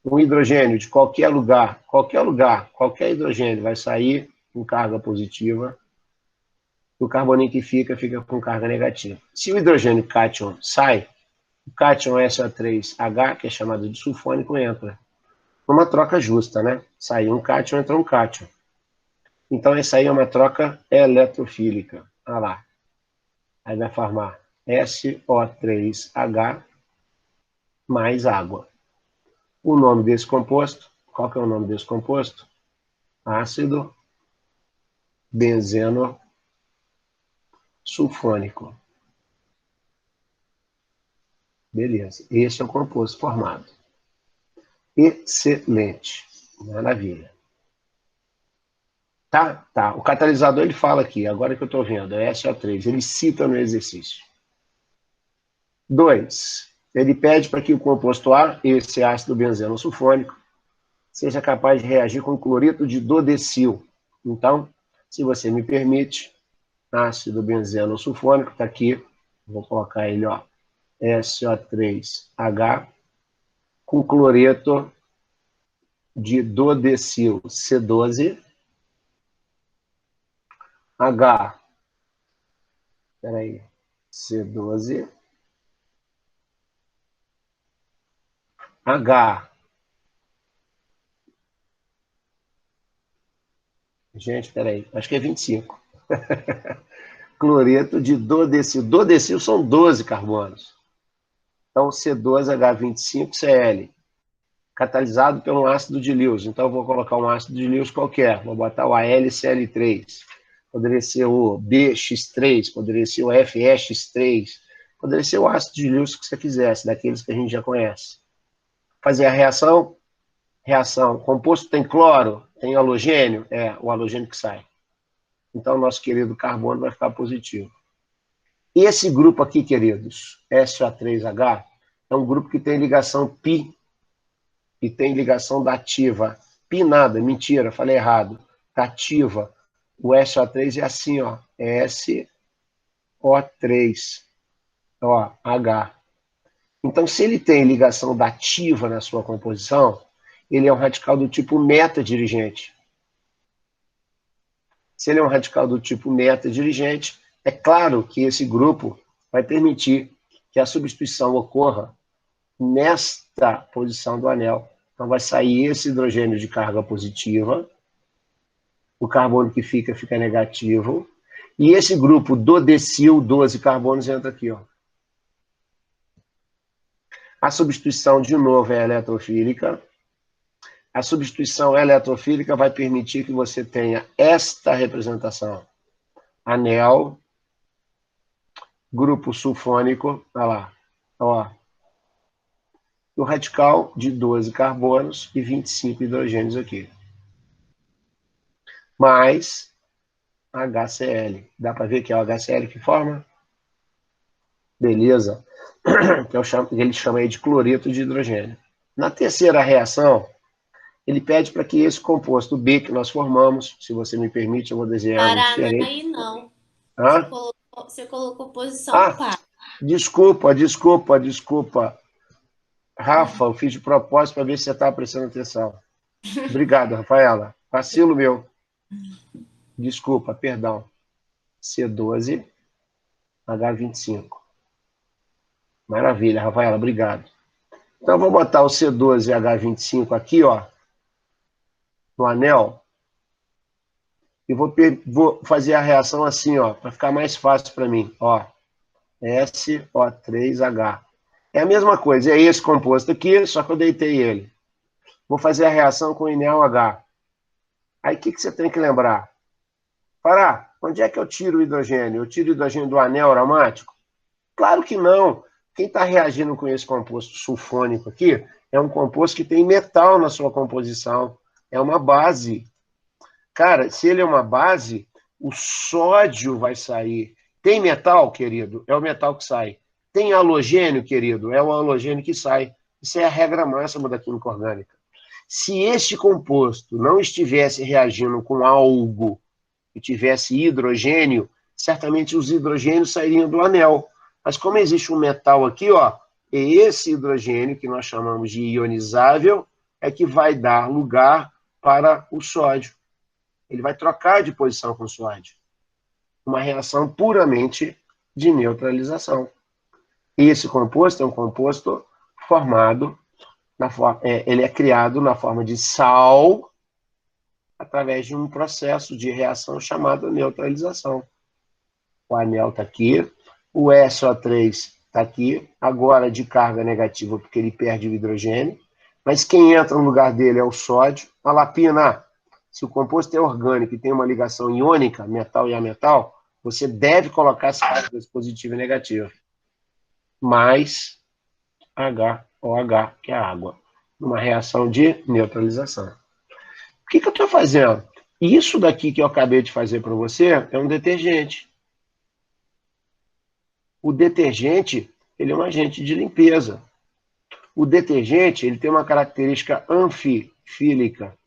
Um hidrogênio de qualquer lugar, qualquer hidrogênio vai sair com carga positiva. O carboninho que fica com carga negativa. Se o hidrogênio cátion sai, o cátion SO3H, que é chamado de sulfônico, entra. Uma troca justa, né? Saiu um cátion, entra um cátion. Então, essa aí é uma troca eletrofílica. Olha lá. Aí vai formar SO3H mais água. O nome desse composto, qual que é o nome desse composto? Ácido benzeno sulfônico. Beleza. Esse é o composto formado. Excelente. Maravilha. Tá? Tá. O catalisador, ele fala aqui, agora que eu estou vendo, é SO3. Ele cita no exercício. 2. Ele pede para que o composto A, esse ácido benzeno sulfônico, seja capaz de reagir com cloreto de dodecil. Então, se você me permite, ácido benzeno sulfônico, está aqui, vou colocar ele, ó, SO3H, com cloreto de dodecil, C12, H, peraí, C12, H, gente, peraí, acho que é 25. Cloreto de dodecil. Dodecil são 12 carbonos. Então, C12H25Cl, catalisado por um ácido de Lewis. Então, eu vou colocar um ácido de Lewis qualquer. Vou botar o AlCl3. Poderia ser o BX3, poderia ser o FeX3, poderia ser o ácido de Lewis que você quisesse, daqueles que a gente já conhece. Fazer a reação. Reação. Composto tem cloro, tem halogênio, é o halogênio que sai. Então, nosso querido carbono vai ficar positivo. E esse grupo aqui, queridos, SO3H, é um grupo que tem ligação pi, e tem ligação dativa. Pi nada, mentira, falei errado. Dativa. O SO3 é assim, ó, SO3, ó, H. Então, se ele tem ligação dativa na sua composição, ele é um radical do tipo meta-dirigente. Se ele é um radical do tipo meta-dirigente, é claro que esse grupo vai permitir que a substituição ocorra nesta posição do anel. Então, vai sair esse hidrogênio de carga positiva, o carbono que fica negativo, e esse grupo dodecil, 12 carbonos, entra aqui, ó. A substituição, de novo, é eletrofílica. A substituição eletrofílica vai permitir que você tenha esta representação. Anel, grupo sulfônico, olha lá, ó. O radical de 12 carbonos e 25 hidrogênios aqui. Mais HCl. Dá para ver que é o HCl que forma? Beleza? Que ele chama aí de cloreto de hidrogênio. Na terceira reação, ele pede para que esse composto B que nós formamos, se você me permite, eu vou desenhar um Parar diferente. aí não. Hã? Você colocou posição par. Desculpa. Rafa, eu fiz de propósito para ver se você estava prestando atenção. Obrigado, Rafaela. Vacilo meu. Desculpa, perdão. C12, H25. Maravilha, Rafaela, obrigado. Então, eu vou botar o C12H25 aqui, ó, no anel, e vou fazer a reação assim, ó, para ficar mais fácil para mim, ó, SO3H. É a mesma coisa, é esse composto aqui, só que eu deitei ele. Vou fazer a reação com o INEOH. Aí, o que você tem que lembrar? Pará, onde é que eu tiro o hidrogênio? Eu tiro o hidrogênio do anel aromático? Claro que não. Quem está reagindo com esse composto sulfônico aqui é um composto que tem metal na sua composição. É uma base. Cara, se ele é uma base, o sódio vai sair. Tem metal, querido? É o metal que sai. Tem halogênio, querido? É o halogênio que sai. Isso é a regra máxima da química orgânica. Se este composto não estivesse reagindo com algo que tivesse hidrogênio, certamente os hidrogênios sairiam do anel. Mas como existe um metal aqui, ó, é esse hidrogênio, que nós chamamos de ionizável, é que vai dar lugar para o sódio. Ele vai trocar de posição com o sódio. Uma reação puramente de neutralização. E esse composto é um composto formado, ele é criado na forma de sal, através de um processo de reação chamado neutralização. O anel está aqui, o SO3 está aqui, agora de carga negativa, porque ele perde o hidrogênio, mas quem entra no lugar dele é o sódio. A lapina, se o composto é orgânico e tem uma ligação iônica, metal e ametal, você deve colocar as cargas positiva e negativa. Mais HOH, que é a água, numa reação de neutralização. O que eu estou fazendo? Isso daqui que eu acabei de fazer para você é um detergente. O detergente, ele é um agente de limpeza. O detergente, ele tem uma característica anfifílica.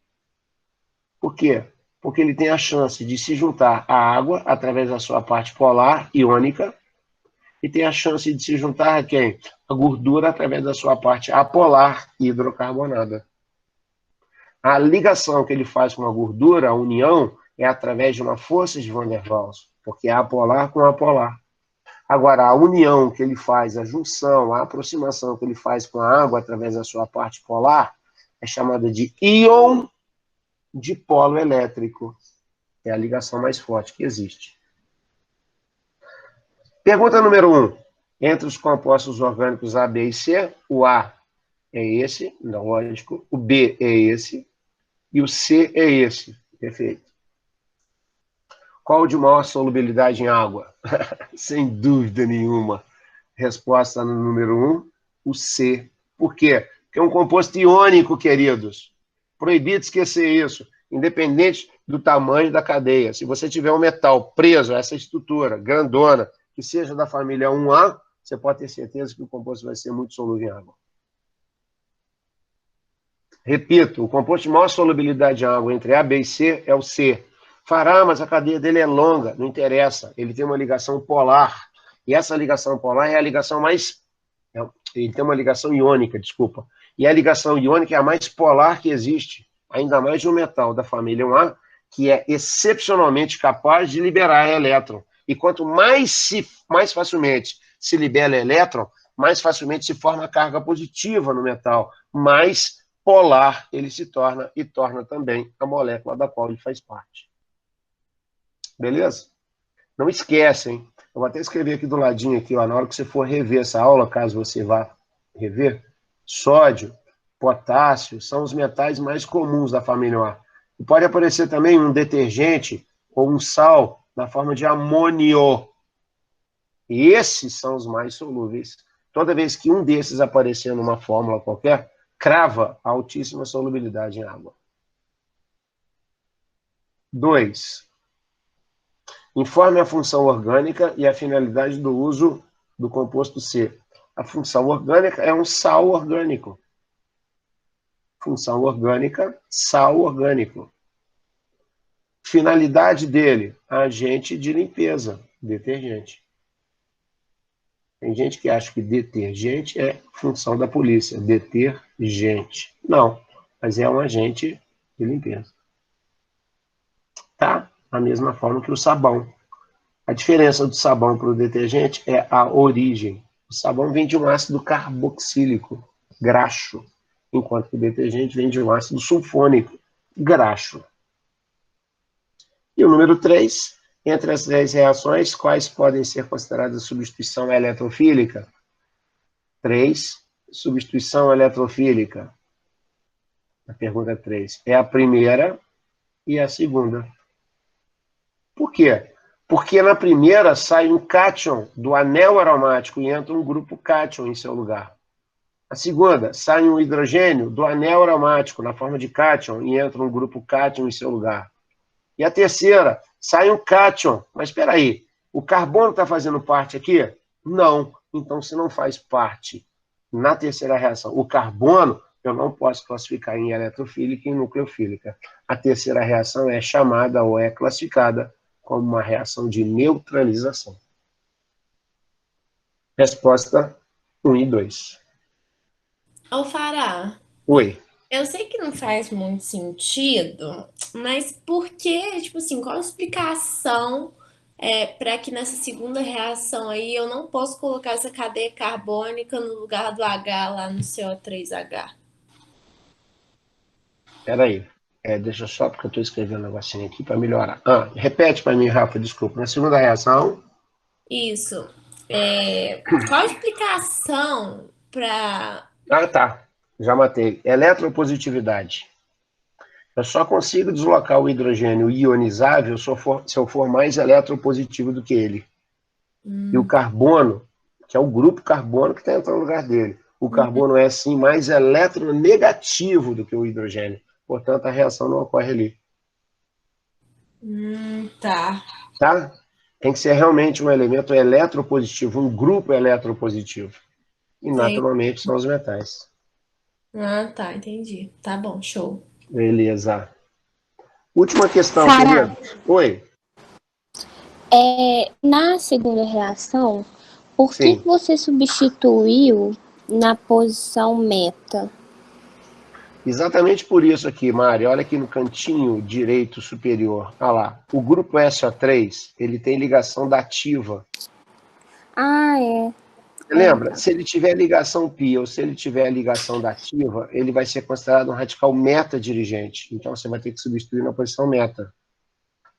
Por quê? Porque ele tem a chance de se juntar à água através da sua parte polar, iônica, e tem a chance de se juntar a quem? A gordura através da sua parte apolar, hidrocarbonada. A ligação que ele faz com a gordura, a união, é através de uma força de Van der Waals, porque é apolar com apolar. Agora, a união que ele faz, a junção, a aproximação que ele faz com a água através da sua parte polar, é chamada de íon dipolo elétrico. É a ligação mais forte que existe. Pergunta número 1. Entre os compostos orgânicos A, B e C, o A é esse, lógico, o B é esse, e o C é esse. Perfeito. Qual de maior solubilidade em água? Sem dúvida nenhuma. Resposta no número 1, o C. Por quê? Porque é um composto iônico, queridos. Proibido esquecer isso, independente do tamanho da cadeia. Se você tiver um metal preso a essa estrutura, grandona, que seja da família 1A, você pode ter certeza que o composto vai ser muito solúvel em água. Repito, o composto de maior solubilidade em água entre A, B e C é o C. Fará, mas a cadeia dele é longa, não interessa. Ele tem uma ligação polar. E essa ligação polar é a ligação mais... Ele tem uma ligação iônica, desculpa. E a ligação iônica é a mais polar que existe. Ainda mais de um metal da família 1A, que é excepcionalmente capaz de liberar elétron. E quanto mais facilmente se libera elétron, mais facilmente se forma carga positiva no metal. Mais polar ele se torna e torna também a molécula da qual ele faz parte. Beleza? Não esquece, hein? Eu vou até escrever aqui do ladinho, aqui, ó, na hora que você for rever essa aula, caso você vá rever, sódio, potássio, são os metais mais comuns da família A. E pode aparecer também um detergente ou um sal na forma de amônio. E esses são os mais solúveis. Toda vez que um desses aparecer numa fórmula qualquer, crava a altíssima solubilidade em água. 2. Informe a função orgânica e a finalidade do uso do composto C? A função orgânica é um sal orgânico. Função orgânica, sal orgânico. Finalidade dele, agente de limpeza, detergente. Tem gente que acha que detergente é função da polícia, detergente. Não, mas é um agente de limpeza. Tá? Da mesma forma que o sabão. A diferença do sabão para o detergente é a origem. O sabão vem de um ácido carboxílico, graxo, enquanto que o detergente vem de um ácido sulfônico, graxo. E o número 3, entre as 10 reações, quais podem ser consideradas substituição eletrofílica? 3, substituição eletrofílica. A pergunta 3. É a primeira e a segunda. Por quê? Porque na primeira sai um cátion do anel aromático e entra um grupo cátion em seu lugar. A segunda, sai um hidrogênio do anel aromático na forma de cátion e entra um grupo cátion em seu lugar. E a terceira, sai um cátion. Mas espera aí, o carbono está fazendo parte aqui? Não. Então, se não faz parte na terceira reação, o carbono, eu não posso classificar em eletrofílica e nucleofílica. A terceira reação é chamada ou é classificada como uma reação de neutralização. Resposta 1 e 2. Ô, Fará, Oi. eu sei que não faz muito sentido, mas por que, tipo assim, qual a explicação para que nessa segunda reação aí eu não posso colocar essa cadeia carbônica no lugar do H lá no CO3H? Espera aí. Deixa só, porque eu estou escrevendo um negocinho aqui para melhorar. Repete para mim, Rafa, desculpa. Na segunda reação... Isso. Qual a explicação para... tá. Já matei. Eletropositividade. Eu só consigo deslocar o hidrogênio ionizável se eu for mais eletropositivo do que ele. E o carbono, que é o grupo carbono que está entrando no lugar dele. O carbono é, sim, mais eletronegativo do que o hidrogênio. Portanto, a reação não ocorre ali. Tá. Tá? Tem que ser realmente um elemento eletropositivo, um grupo eletropositivo. E, naturalmente, são os metais. Tá, entendi. Tá bom, show. Beleza. Última questão, Fará. querida. Oi. Na segunda reação, por Sim. que você substituiu na posição meta? Exatamente por isso aqui, Mari. Olha aqui no cantinho direito superior. Olha lá. O grupo SO3, ele tem ligação dativa. Você lembra? Se ele tiver ligação pi ou se ele tiver ligação dativa, ele vai ser considerado um radical meta-dirigente. Então, você vai ter que substituir na posição meta.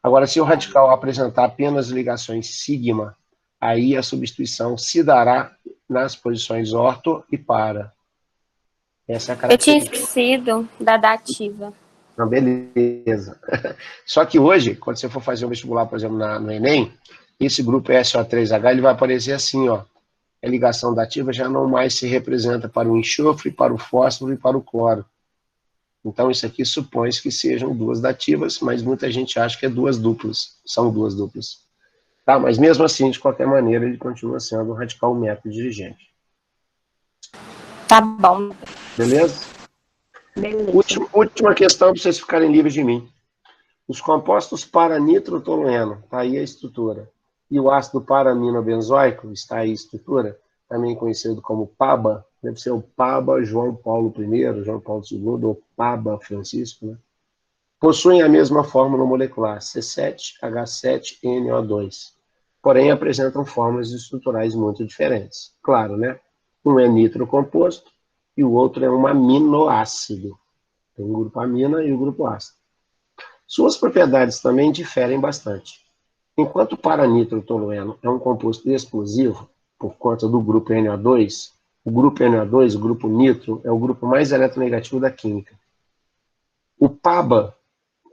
Agora, se o radical apresentar apenas ligações sigma, aí a substituição se dará nas posições orto e para. Essa é a Eu tinha característica. esquecido da dativa. Não, beleza. Só que hoje, quando você for fazer um vestibular, por exemplo, no Enem, esse grupo SO3H, ele vai aparecer assim, ó. A ligação dativa já não mais se representa para o enxofre, para o fósforo e para o cloro. Então, isso aqui supõe-se que sejam duas dativas, mas muita gente acha que é duas duplas. São duas duplas. Tá? Mas mesmo assim, de qualquer maneira, ele continua sendo um radical meta-dirigente. Tá bom. Beleza? Beleza. Última questão para vocês ficarem livres de mim. Os compostos para-nitrotolueno, está aí a estrutura. E o ácido para-aminobenzoico, está aí a estrutura, também conhecido como PABA, deve ser o PABA João Paulo I, João Paulo II, ou PABA Francisco, né? Possuem a mesma fórmula molecular, C7H7NO2, porém apresentam formas estruturais muito diferentes. Claro, né? Um é nitrocomposto e o outro é um aminoácido. Tem o grupo amina e o grupo ácido. Suas propriedades também diferem bastante. Enquanto o para-nitrotolueno é um composto explosivo, por conta do grupo NO2, o grupo NO2, o grupo nitro, é o grupo mais eletronegativo da química. O PABA,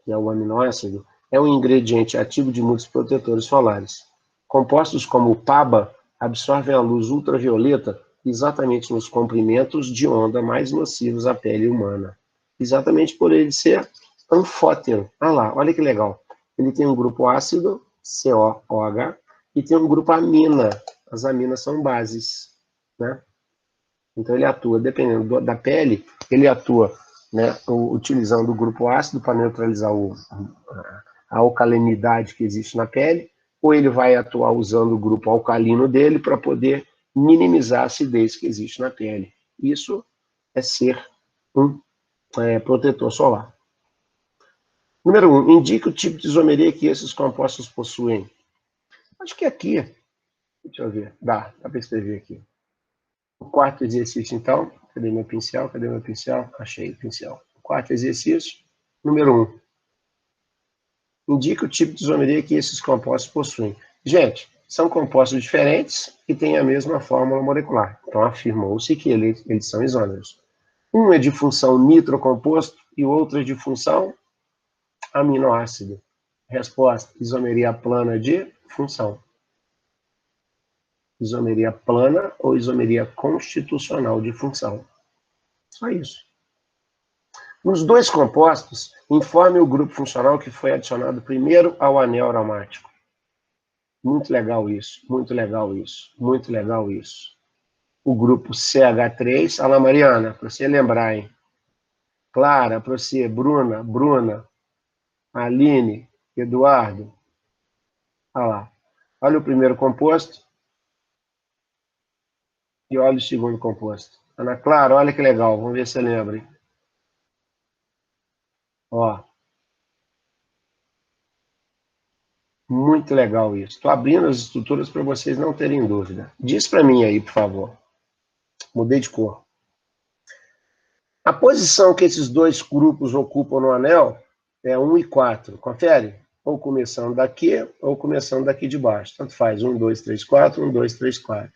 que é o aminoácido, é um ingrediente ativo de muitos protetores solares. Compostos como o PABA absorvem a luz ultravioleta exatamente nos comprimentos de onda mais nocivos à pele humana. Exatamente por ele ser anfótero. Olha que legal. Ele tem um grupo ácido, COOH, e tem um grupo amina, As aminas são bases, né? Então ele atua, dependendo da pele, ele atua, né, utilizando o grupo ácido para neutralizar a alcalinidade que existe na pele, ou ele vai atuar usando o grupo alcalino dele para poder minimizar a acidez que existe na pele. Isso é ser um protetor solar. Número 1, indique o tipo de isomeria que esses compostos possuem. Acho que aqui, deixa eu ver, dá para escrever aqui. O quarto exercício, então, cadê meu pincel? Cadê meu pincel? Achei o pincel. O quarto exercício, número 1. Indique o tipo de isomeria que esses compostos possuem. Gente, são compostos diferentes que têm a mesma fórmula molecular. Então, afirmou-se que eles são isômeros. Um é de função nitrocomposto e o outro é de função aminoácido. Resposta, isomeria plana de função. Isomeria plana ou isomeria constitucional de função. Só isso. Nos dois compostos, informe o grupo funcional que foi adicionado primeiro ao anel aromático. Muito legal isso, muito legal isso, muito legal isso. O grupo CH3, Ana Mariana, para você lembrar, hein? Clara, para você, Bruna, Aline, Eduardo. Olha lá. Olha o primeiro composto e olha o segundo composto. Ana Clara, olha que legal, vamos ver se você lembra, hein? Ó. Muito legal isso. Estou abrindo as estruturas para vocês não terem dúvida. Diz para mim aí, por favor. Mudei de cor. A posição que esses dois grupos ocupam no anel é 1 e 4. Confere? Ou começando daqui, ou começando daqui de baixo. Tanto faz. 1, 2, 3, 4, 1, 2, 3, 4.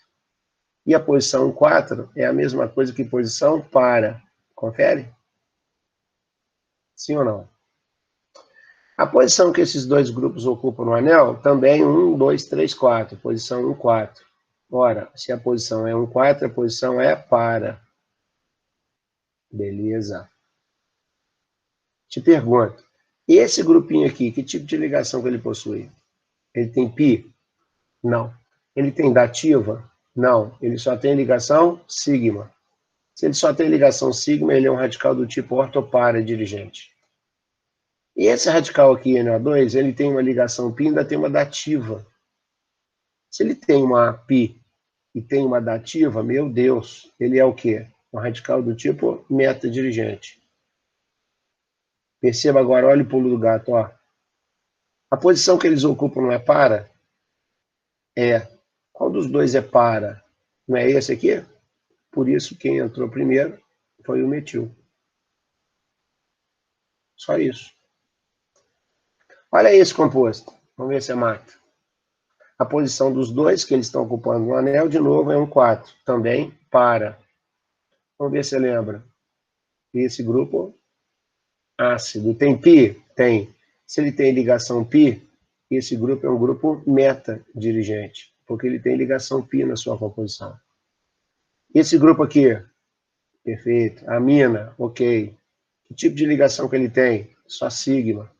E a posição 4 é a mesma coisa que posição para. Confere? Sim ou não? A posição que esses dois grupos ocupam no anel também 1, 2, 3, 4. Posição 1, 4. Ora, se a posição é 1, 4, a posição é para. Beleza. Te pergunto, esse grupinho aqui, que tipo de ligação que ele possui? Ele tem pi? Não. Ele tem dativa? Não. Ele só tem ligação sigma. Se ele só tem ligação sigma, ele é um radical do tipo ortopara dirigente. E esse radical aqui, NO2, ele tem uma ligação pi e ainda tem uma dativa. Se ele tem uma pi e tem uma dativa, meu Deus, ele é o quê? Um radical do tipo metadirigente. Perceba agora, olha o pulo do gato, ó. A posição que eles ocupam não é para? É. Qual dos dois é para? Não é esse aqui? Por isso, quem entrou primeiro foi o metil. Só isso. Olha esse composto. Vamos ver se é mata. A posição dos dois que eles estão ocupando no anel, de novo, é um 4. Também para. Vamos ver se você lembra. Esse grupo ácido. Tem pi? Tem. Se ele tem ligação pi, esse grupo é um grupo meta-dirigente, porque ele tem ligação pi na sua composição. Esse grupo aqui, perfeito. Amina, ok. Que tipo de ligação que ele tem? Só sigma.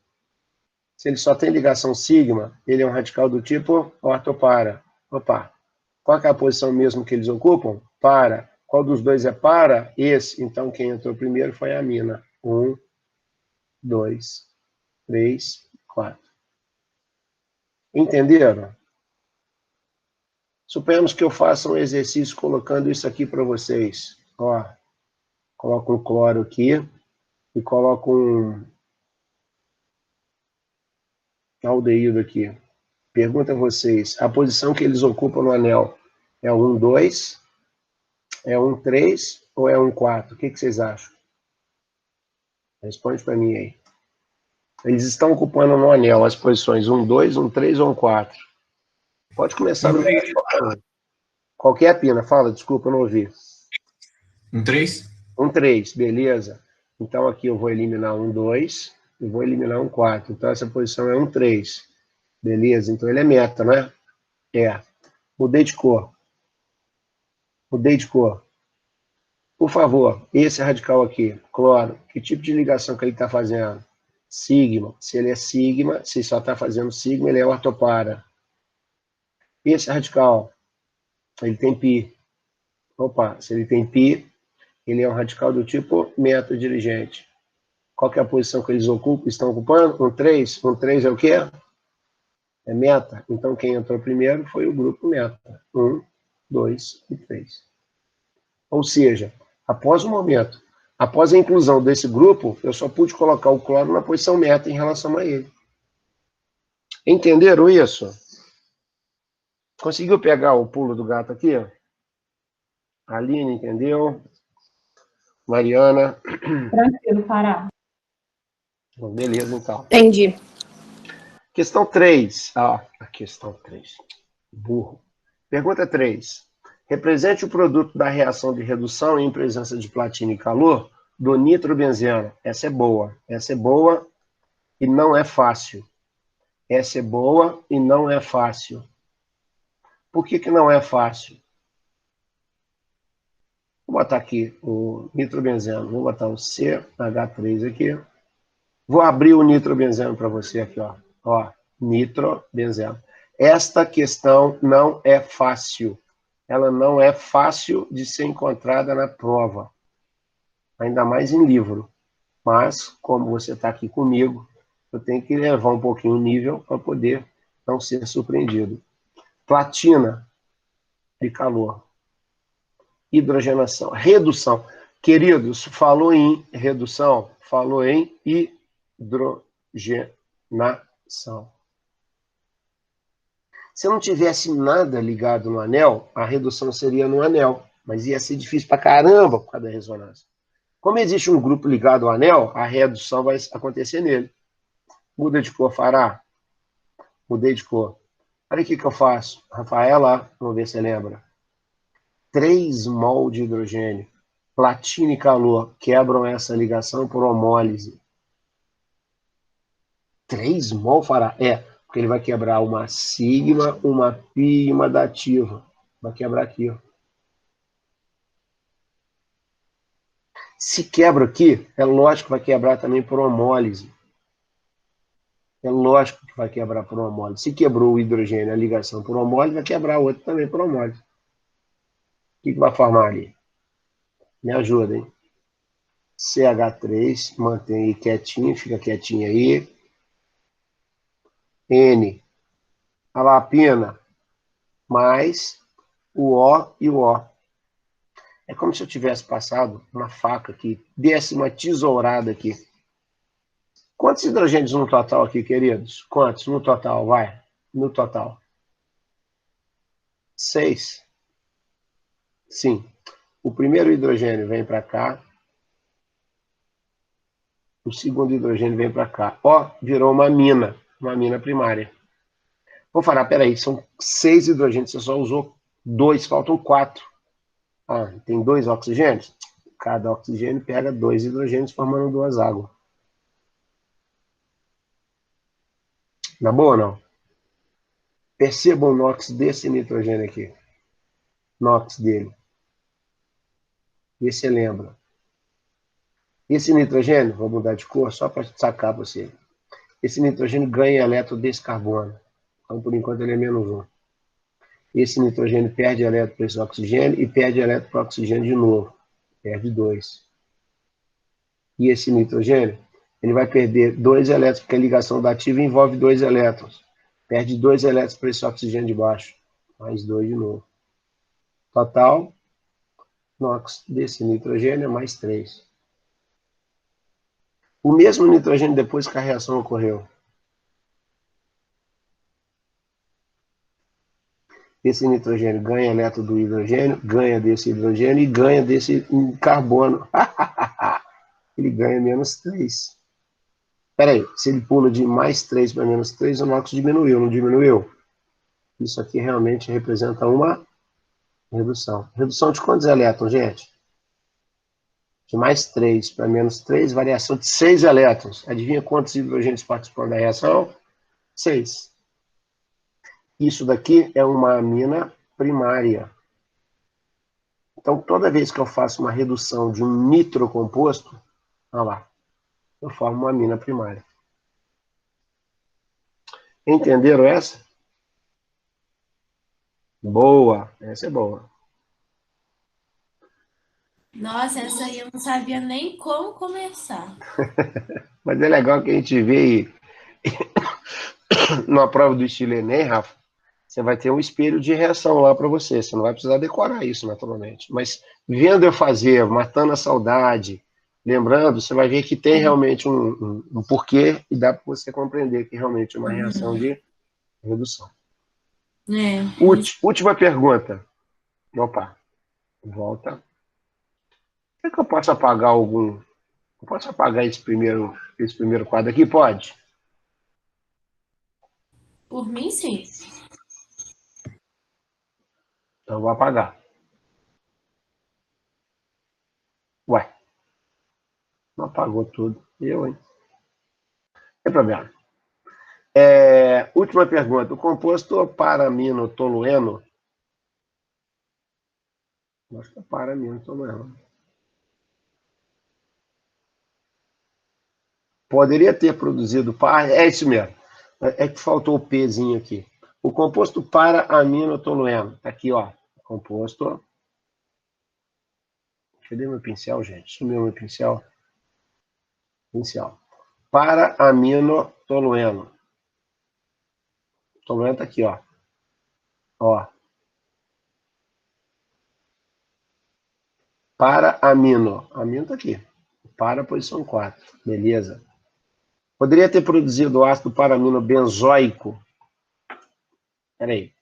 Se ele só tem ligação sigma, ele é um radical do tipo ortopara. Opa, qual que é a posição mesmo que eles ocupam? Para. Qual dos dois é para? Esse. Então, quem entrou primeiro foi a amina. 1, 2, 3, 4. Entenderam? Suponhamos que eu faça um exercício colocando isso aqui para vocês. Ó, coloco um cloro aqui e coloco um aldeído aqui. Pergunta a vocês, a posição que eles ocupam no anel é 1, 2, é 1, 3 ou é 1, 4? O que vocês acham? Responde para mim aí. Eles estão ocupando no anel as posições 1, 2, 1, 3 ou 1, 4? Pode começar no meio. Qualquer pina, fala, desculpa, eu não ouvi. 1, 3? 1, 3, beleza. Então aqui eu vou eliminar 1, 2 e vou eliminar 1, 4. Então essa posição é 1, 3. Beleza, então ele é meta, né? É. Mudei de cor. Mudei de cor. Por favor, esse radical aqui, cloro, que tipo de ligação que ele está fazendo? Sigma. Se ele é sigma, se só está fazendo sigma, ele é ortopara. Esse radical, Ele tem π. Opa, se ele tem π, ele é um radical do tipo meta-dirigente. Qual que é a posição que eles estão ocupando? Um 3. Um 3 é o quê? É meta. Então, quem entrou primeiro foi o grupo meta. 1, 2 e 3. Ou seja, após a inclusão desse grupo, eu só pude colocar o cloro na posição meta em relação a ele. Entenderam isso? Conseguiu pegar o pulo do gato aqui? Aline, entendeu? Mariana. Tranquilo, Pará. Beleza, então. Entendi. Questão 3. A questão 3. Burro. Pergunta 3. Represente o produto da reação de redução em presença de platina e calor do nitrobenzeno. Essa é boa. Essa é boa e não é fácil. Essa é boa e não é fácil. Por que não é fácil? Vou botar aqui o nitrobenzeno. Vou botar o CH3 aqui. Vou abrir o nitrobenzeno para você aqui, ó. Ó, nitrobenzeno. Esta questão não é fácil. Ela não é fácil de ser encontrada na prova. Ainda mais em livro. Mas, como você está aqui comigo, eu tenho que levar um pouquinho o nível para poder não ser surpreendido. Platina de calor. Hidrogenação. Redução. Queridos, falou em redução, falou em hidrogenação. Se não tivesse nada ligado no anel, a redução seria no anel, mas ia ser difícil pra caramba por causa da ressonância. Como existe um grupo ligado ao anel, a redução vai acontecer nele. Muda de cor, Fará. Mudei de cor. Olha o que eu faço. Rafaela, vamos ver se você lembra. 3 mol de hidrogênio. Platina e calor quebram essa ligação por homólise. 3 mol, Fará? É, porque ele vai quebrar uma sigma, uma pi e uma dativa. Vai quebrar aqui, ó. Se quebra aqui, é lógico que vai quebrar também por homólise. É lógico que vai quebrar por homólise. Se quebrou o hidrogênio, a ligação por homólise, vai quebrar o outro também por homólise. O que vai formar ali? Me ajuda, hein? CH3, mantém aí quietinho, fica quietinho aí. N, a lapina, mais o O e o O. É como se eu tivesse passado uma faca aqui, desse uma tesourada aqui. Quantos hidrogênios no total aqui, queridos? Quantos no total? Vai, no total. 6. Sim. O primeiro hidrogênio vem para cá. O segundo hidrogênio vem para cá. Ó, virou uma mina primária. Vou falar, peraí, são 6 hidrogênios, você só usou 2, faltam 4. Ah, tem 2 oxigênios? Cada oxigênio pega 2 hidrogênios, formando 2 águas. Na boa ou não? Perceba o NOx desse nitrogênio aqui. NOx dele. Vê se você lembra. Esse nitrogênio, vou mudar de cor só para sacar você. Esse nitrogênio ganha elétron desse carbono. Então, por enquanto, ele é -1. Esse nitrogênio perde elétron para esse oxigênio e perde elétron para o oxigênio de novo. Perde 2. E esse nitrogênio, ele vai perder 2 elétrons, porque a ligação dativa envolve 2 elétrons. Perde 2 elétrons para esse oxigênio de baixo. Mais 2 de novo. Total, NOx desse nitrogênio é mais 3. O mesmo nitrogênio depois que a reação ocorreu. Esse nitrogênio ganha elétron do hidrogênio, ganha desse hidrogênio e ganha desse carbono. Ele ganha -3. Espera aí, se ele pula de mais 3 para -3, o NOx diminuiu, não diminuiu? Isso aqui realmente representa uma redução. Redução de quantos elétrons, gente? De mais 3 para -3, variação de 6 elétrons. Adivinha quantos hidrogênios participam da reação? 6. Isso daqui é uma amina primária. Então, toda vez que eu faço uma redução de um nitrocomposto, olha lá, eu formo uma amina primária. Entenderam essa? Boa, essa é boa. Nossa, essa aí eu não sabia nem como começar. Mas é legal que a gente vê aí, numa prova do estilo Enem, Rafa, você vai ter um espelho de reação lá para você. Você não vai precisar decorar isso, naturalmente. Mas vendo eu fazer, matando a saudade, lembrando, você vai ver que tem realmente um porquê e dá para você compreender que realmente é uma reação de redução. É. Última pergunta. Opa, volta. Será que eu posso apagar algum... Eu posso apagar esse primeiro quadro aqui? Pode? Por mim, sim. Então eu vou apagar. Ué, não apagou tudo. Eu, hein? Não tem problema. Última pergunta. O composto paraminotolueno. Acho que é paraminotolueno. Poderia ter produzido par. É isso mesmo. É que faltou o Pzinho aqui. O composto para-aminotolueno. Tá aqui, ó. Composto. Cadê meu pincel, gente? Sumiu meu pincel. Pincel. Para-aminotolueno. Tolueno tá aqui, ó. Ó. Para-amino. Amino tá aqui. Para, posição 4. Beleza. Poderia ter produzido ácido paramino benzoico. Peraí.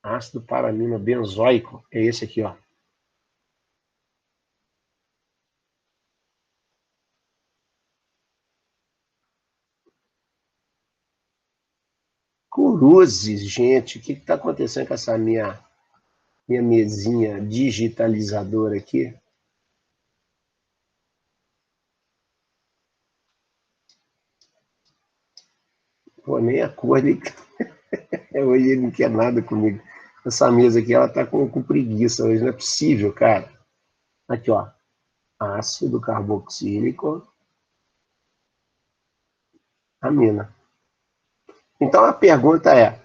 Ácido paramino benzoico. É esse aqui, ó. Cruzes, gente. O que está acontecendo com essa minha mesinha digitalizadora aqui? Pô, nem a cor. Nem... Hoje ele não quer nada comigo. Essa mesa aqui, ela tá com preguiça hoje. Não é possível, cara. Aqui, ó. Ácido carboxílico. Amina. Então a pergunta é: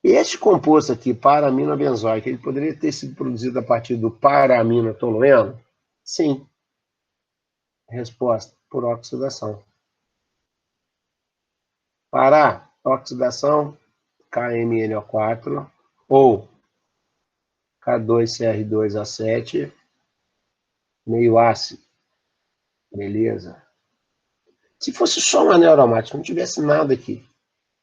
este composto aqui, para-aminobenzoico, ele poderia ter sido produzido a partir do para-aminotolueno? Sim. Resposta: por oxidação. Para oxidação, KMNO4 ou K2CR2A7, meio ácido. Beleza. Se fosse só um anel aromático, não tivesse nada aqui,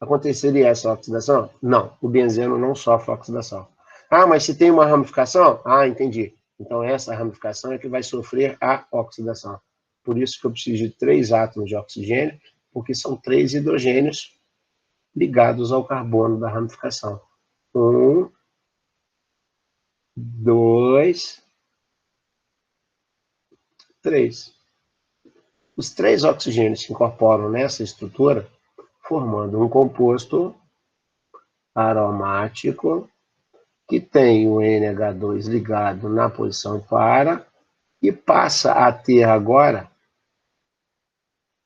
aconteceria essa oxidação? Não, o benzeno não sofre oxidação. Ah, mas se tem uma ramificação? Ah, entendi. Então essa ramificação é que vai sofrer a oxidação. Por isso que eu preciso de 3 átomos de oxigênio, porque são 3 hidrogênios ligados ao carbono da ramificação. 1, 2, 3. Os 3 oxigênios se incorporam nessa estrutura, formando um composto aromático que tem o NH2 ligado na posição para e passa a ter agora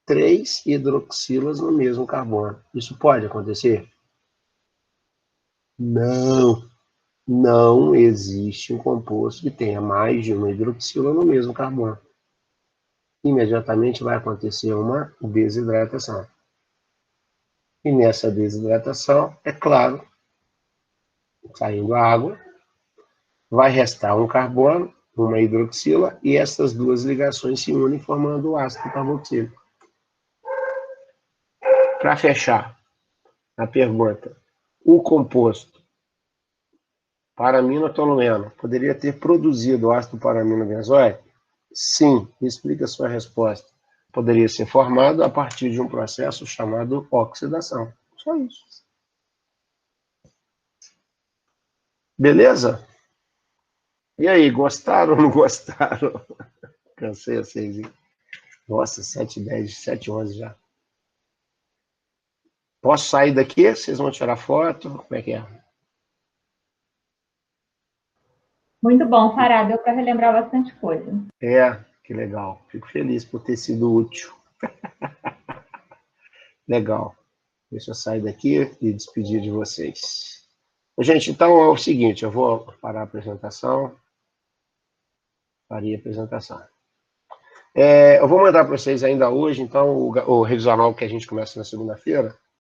3 hidroxilas no mesmo carbono. Isso pode acontecer? Não. Não existe um composto que tenha mais de uma hidroxila no mesmo carbono. Imediatamente vai acontecer uma desidratação. E nessa desidratação, é claro, saindo a água, vai restar um carbono, uma hidroxila, e essas duas ligações se unem formando o ácido carboxílico. Para fechar a pergunta, o composto paraminotolueno poderia ter produzido o ácido paraminobenzoico? Sim, explica a sua resposta. Poderia ser formado a partir de um processo chamado oxidação. Só isso. Beleza? E aí, gostaram ou não gostaram? Cansei vocês, hein? Nossa, 7h10, 7h11 já. Posso sair daqui? Vocês vão tirar foto? Como é que é? Muito bom, Pará, deu para relembrar bastante coisa. Que legal. Fico feliz por ter sido útil. Legal. Deixa eu sair daqui e despedir de vocês. Gente, então é o seguinte, eu vou parar a apresentação. Parei a apresentação. Eu vou mandar para vocês ainda hoje, então, o revisional que a gente começa na segunda-feira.